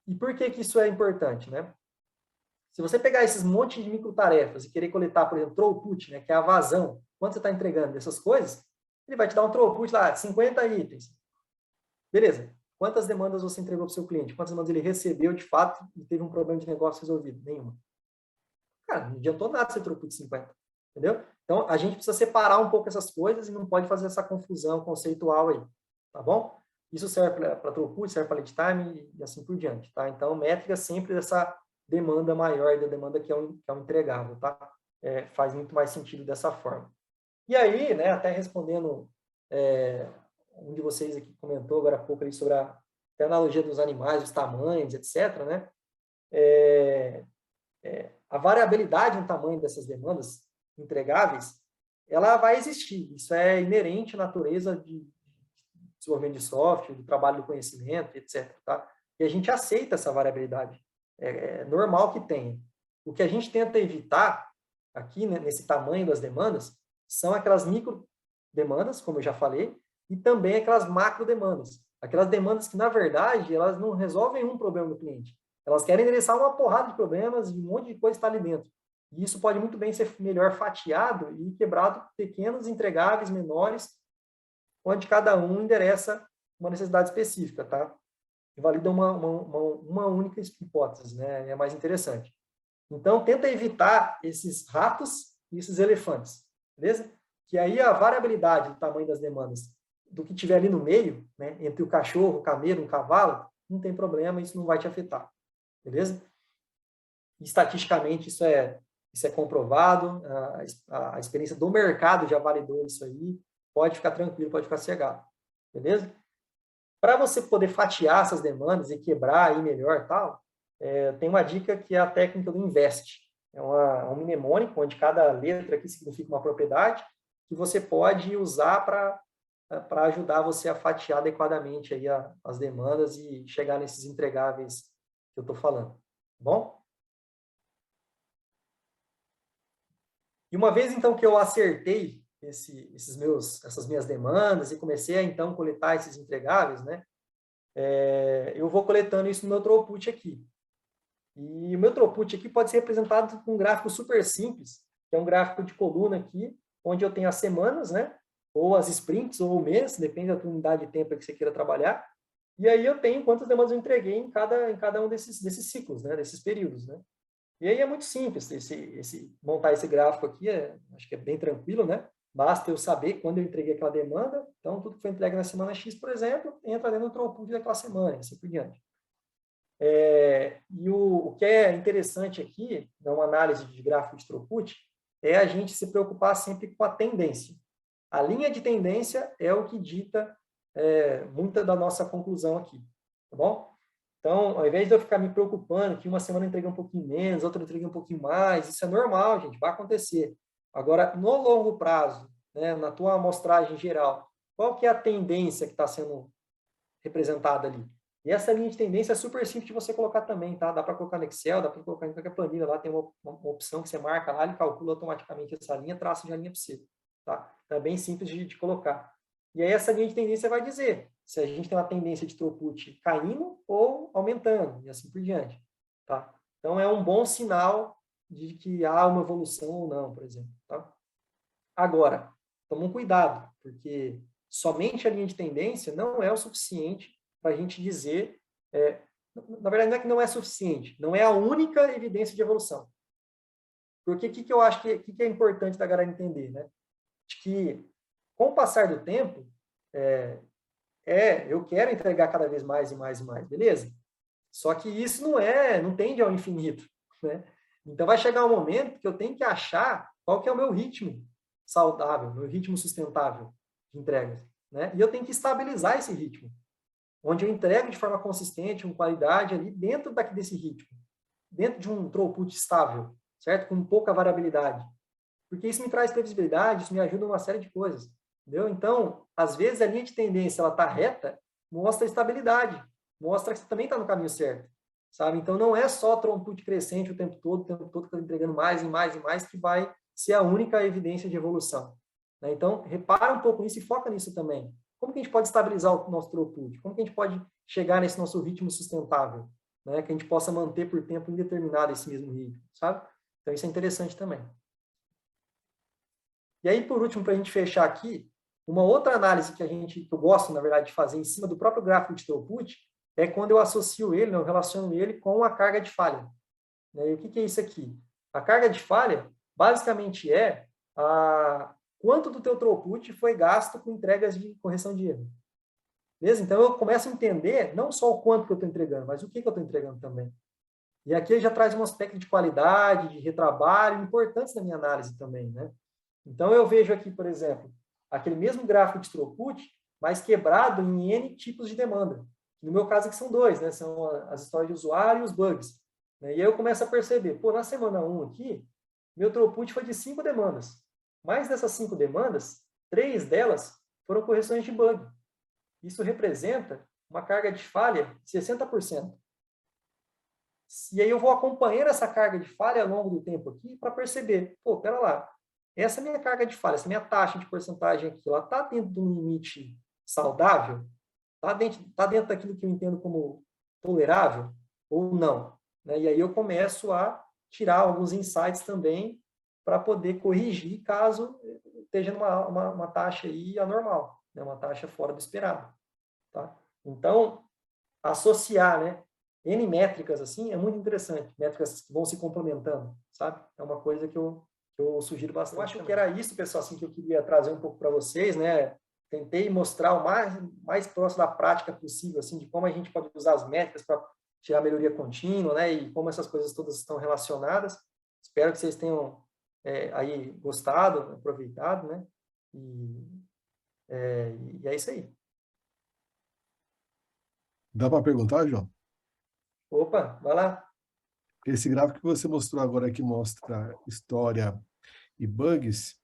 S2: E por que que isso é importante, né? Se você pegar esses monte de microtarefas e querer coletar, por exemplo, throughput, né, que é a vazão, quanto você está entregando dessas coisas, ele vai te dar um throughput lá de 50 itens. Beleza. Quantas demandas você entregou para o seu cliente? Quantas demandas ele recebeu de fato e teve um problema de negócio resolvido? Nenhuma. Cara, não adiantou nada ser throughput de 50. Entendeu? Então, a gente precisa separar um pouco essas coisas e não pode fazer essa confusão conceitual aí. Tá bom? Isso serve para throughput, serve para lead time e assim por diante. Tá? Então, métrica sempre dessa demanda maior, da demanda que é um entregável. Tá? Faz muito mais sentido dessa forma. E aí, né, até respondendo, um de vocês aqui comentou agora há pouco ali sobre a analogia dos animais, os tamanhos, etc., né? A variabilidade no tamanho dessas demandas entregáveis, ela vai existir. Isso é inerente à natureza de desenvolvimento de software, do trabalho do conhecimento, etc. Tá? E a gente aceita essa variabilidade. É normal que tenha. O que a gente tenta evitar aqui, né, nesse tamanho das demandas, são aquelas micro demandas, como eu já falei, e também aquelas macro demandas. Aquelas demandas que, na verdade, elas não resolvem um problema do cliente. Elas querem endereçar uma porrada de problemas e um monte de coisa está ali dentro. E isso pode muito bem ser melhor fatiado e quebrado em pequenos entregáveis menores, onde cada um endereça uma necessidade específica, tá? E valida uma única hipótese, né? É mais interessante. Então, tenta evitar esses ratos e esses elefantes, beleza? Que aí a variabilidade do tamanho das demandas do que tiver ali no meio, né? Entre o cachorro, o camelo, o cavalo, não tem problema, isso não vai te afetar, beleza? Estatisticamente, isso é comprovado, a experiência do mercado já validou isso aí, pode ficar tranquilo, pode ficar cegado, beleza? Para você poder fatiar essas demandas e quebrar aí melhor tal, tem uma dica que é a técnica do INVEST. É um mnemônico, onde cada letra aqui significa uma propriedade, que você pode usar para ajudar você a fatiar adequadamente aí as demandas e chegar nesses entregáveis que eu estou falando, tá bom? E uma vez, então, que eu acertei essas minhas demandas e comecei a, então, coletar esses entregáveis, né? Eu vou coletando isso no meu throughput aqui. E o meu throughput aqui pode ser representado com um gráfico super simples, que é um gráfico de coluna aqui, onde eu tenho as semanas, né? Ou as sprints, ou o mês, depende da unidade de tempo que você queira trabalhar. E aí eu tenho quantas demandas eu entreguei em cada um desses ciclos, né? Desses períodos, né? E aí é muito simples montar esse gráfico aqui, acho que é bem tranquilo, né? Basta eu saber quando eu entreguei aquela demanda, então tudo que foi entregue na semana X, por exemplo, entra dentro do throughput daquela semana, e assim por diante. E o que é interessante aqui, numa análise de gráfico de throughput, é a gente se preocupar sempre com a tendência. A linha de tendência é o que dita muita da nossa conclusão aqui, tá bom? Então, ao invés de eu ficar me preocupando que uma semana eu entreguei um pouquinho menos, outra eu entreguei um pouquinho mais, isso é normal, gente, vai acontecer. Agora, no longo prazo, né, na tua amostragem geral, qual que é a tendência que está sendo representada ali? E essa linha de tendência é super simples de você colocar também, tá? Dá para colocar no Excel, dá para colocar em qualquer planilha, lá tem uma opção que você marca lá, ele calcula automaticamente essa linha, traça já a linha para você, tá? É bem simples de colocar. E aí essa linha de tendência vai dizer se a gente tem uma tendência de throughput caindo ou aumentando, e assim por diante, tá? Então, é um bom sinal de que há uma evolução ou não, por exemplo, tá? Agora, toma um cuidado, porque somente a linha de tendência não é o suficiente para a gente dizer, na verdade não é que não é suficiente, não é a única evidência de evolução. Porque o que eu acho que é importante da galera entender, né? De que, com o passar do tempo, eu quero entregar cada vez mais e mais e mais, beleza? Só que isso não tende ao infinito, né? Então vai chegar um momento que eu tenho que achar qual que é o meu ritmo saudável, meu ritmo sustentável de entregas, né? E eu tenho que estabilizar esse ritmo, onde eu entrego de forma consistente, com qualidade ali dentro desse ritmo, dentro de um throughput estável, certo? Com pouca variabilidade. Porque isso me traz previsibilidade, isso me ajuda em uma série de coisas, entendeu? Então, às vezes a linha de tendência ela está reta, mostra estabilidade, mostra que você também está no caminho certo, sabe? Então, não é só throughput crescente o tempo todo que está entregando mais e mais e mais que vai ser a única evidência de evolução. né? Então, repara um pouco nisso e foca nisso também. Como que a gente pode estabilizar o nosso throughput? Como que a gente pode chegar nesse nosso ritmo sustentável, né? Que a gente possa manter por tempo indeterminado esse mesmo ritmo, sabe? Então, isso é interessante também. E aí, por último, para a gente fechar aqui, uma outra análise que eu gosto, na verdade, de fazer em cima do próprio gráfico de throughput é quando eu associo ele, eu relaciono ele com a carga de falha. E o que é isso aqui? A carga de falha, basicamente, é quanto do teu throughput foi gasto com entregas de correção de erro. Beleza? Então, eu começo a entender não só o quanto que eu estou entregando, mas o que eu estou entregando também. E aqui ele já traz um aspecto de qualidade, de retrabalho, importantes na minha análise também, né? Então, eu vejo aqui, por exemplo, aquele mesmo gráfico de throughput, mas quebrado em N tipos de demanda. No meu caso aqui são 2, né? São as histórias de usuário e os bugs. E aí eu começo a perceber, na semana 1 aqui, meu throughput foi de 5 demandas. Mas dessas 5 demandas, 3 delas foram correções de bug. Isso representa uma carga de falha de 60%. E aí eu vou acompanhando essa carga de falha ao longo do tempo aqui para perceber, pera lá, essa minha carga de falha, essa minha taxa de porcentagem aqui, ela está dentro de um limite saudável? Está dentro daquilo que eu entendo como tolerável ou não? Né? E aí eu começo a tirar alguns insights também para poder corrigir caso esteja uma taxa aí anormal, né? Uma taxa fora do esperado. Tá? Então, associar, né, N métricas assim é muito interessante, métricas que vão se complementando, sabe? É uma coisa que eu sugiro bastante. Eu acho que era isso, pessoal, assim, que eu queria trazer um pouco para vocês, né? Tentei mostrar o mais próximo da prática possível, assim, de como a gente pode usar as métricas para tirar melhoria contínua, né? E como essas coisas todas estão relacionadas. Espero que vocês tenham aí gostado, aproveitado, né? E é isso aí.
S11: Dá para perguntar, João?
S2: Opa, vai lá.
S11: Esse gráfico que você mostrou agora que mostra história e bugs,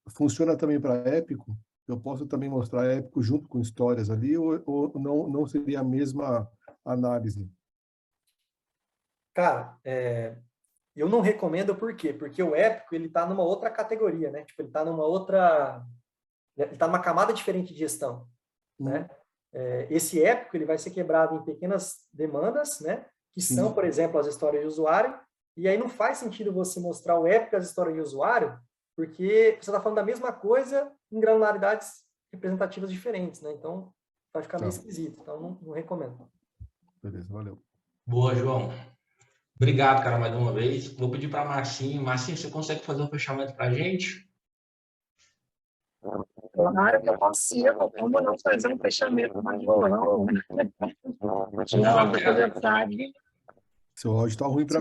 S11: funciona também para épico? Eu posso também mostrar épico junto com histórias ali, ou não seria a mesma análise?
S2: Cara, eu não recomendo por quê? Porque o épico, ele está numa outra categoria, né? Tipo, ele está numa camada diferente de gestão, né? Esse épico, ele vai ser quebrado em pequenas demandas, né? Que são, por exemplo, as histórias de usuário, e aí não faz sentido você mostrar o épico e as histórias de usuário, porque você está falando da mesma coisa em granularidades representativas diferentes, né? Então, vai ficar meio esquisito. Então, não recomendo.
S11: Beleza, valeu.
S1: Boa, João. Obrigado, cara, mais uma vez. Vou pedir para Marcinho. Marcinho, você consegue fazer um fechamento para a gente?
S12: Claro que eu consigo. Como não fazer um fechamento mais João?
S11: Seu áudio está ruim para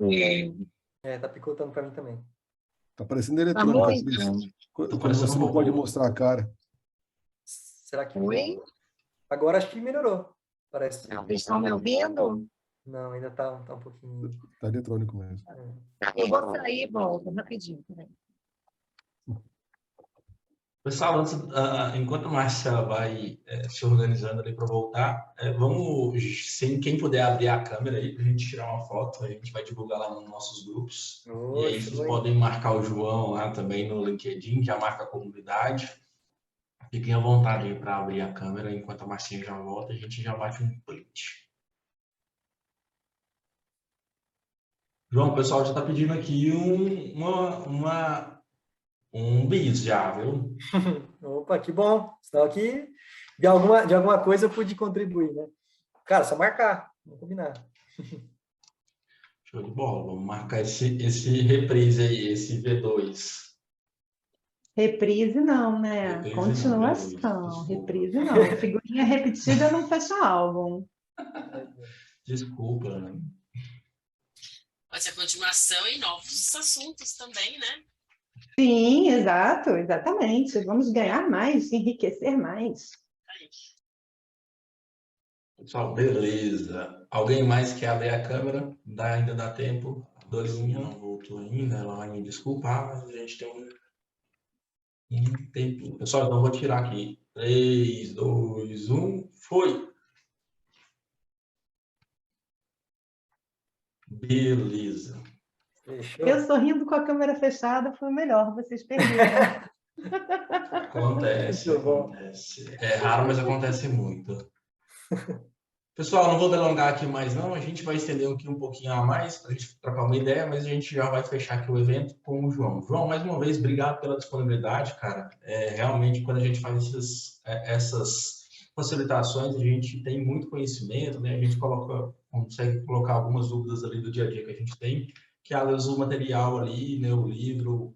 S11: mim.
S2: Tá picotando para mim também.
S11: Tá parecendo eletrônico. Quando você não pode mostrar a cara.
S2: Será que... Agora acho que melhorou. Parece.
S12: Vocês estão me ouvindo?
S2: Não, ainda tá um pouquinho...
S11: Tá eletrônico mesmo.
S12: Eu vou sair e volto rapidinho.
S1: Pessoal, enquanto a Márcia vai se organizando ali para voltar, vamos, quem puder abrir a câmera aí para a gente tirar uma foto, a gente vai divulgar lá nos nossos grupos. E aí vocês podem marcar o João lá também no LinkedIn, já marca a comunidade. Fiquem à vontade aí para abrir a câmera, enquanto a Marcinha já volta, a gente já bate um print. João, o pessoal já está pedindo aqui um bis já, viu?
S2: Opa, que bom. Senão aqui, de alguma coisa eu pude contribuir, né? Cara, só marcar, vamos combinar.
S1: Show de bola, vamos marcar esse reprise aí, esse V2.
S6: Reprise não, né?
S1: Reprise
S6: Continuação.
S1: não,
S6: reprise não. Figurinha repetida não fecha álbum.
S1: Desculpa, né?
S9: Pode ser continuação e novos assuntos também, né?
S6: Sim, exato, exatamente. Vamos ganhar mais, enriquecer mais.
S1: Pessoal, beleza. Alguém mais quer abrir a câmera? Ainda dá tempo. A Dorinha não voltou ainda, ela vai me desculpar, mas a gente tem um tempinho. Pessoal, então eu vou tirar aqui. 3, 2, 1, foi! Beleza.
S2: Fechou?
S6: Eu sorrindo com a câmera fechada foi o melhor, vocês perderam.
S1: Acontece,
S2: Muito bom.
S1: acontece. É raro, mas acontece muito. Pessoal, não vou delongar aqui mais não, a gente vai estender aqui um pouquinho a mais para a gente trocar uma ideia, mas a gente já vai fechar aqui o evento com o João. João, mais uma vez, obrigado pela disponibilidade, cara. Realmente, quando a gente faz essas facilitações, a gente tem muito conhecimento, né? A gente consegue colocar algumas dúvidas ali do dia a dia que a gente tem, que às vezes o material ali, né, o livro,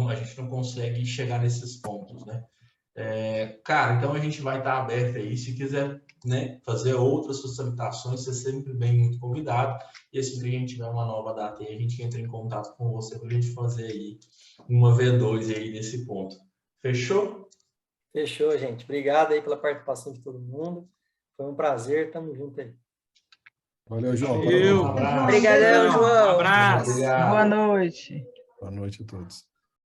S1: a gente não consegue chegar nesses pontos, né? Cara, então a gente vai estar aberto aí, se quiser, né, fazer outras facilitações, você é sempre bem muito convidado, e assim que a gente tiver uma nova data aí, a gente entra em contato com você para a gente fazer aí uma V2 aí nesse ponto. Fechou?
S2: Fechou, gente. Obrigado aí pela participação de todo mundo. Foi um prazer, tamo junto aí.
S11: Valeu, João.
S3: Eu.
S11: Parabéns.
S6: João,
S12: Obrigadão,
S6: beijo.
S12: João.
S3: Um abraço.
S1: Obrigado.
S12: Boa noite.
S11: Boa noite a todos.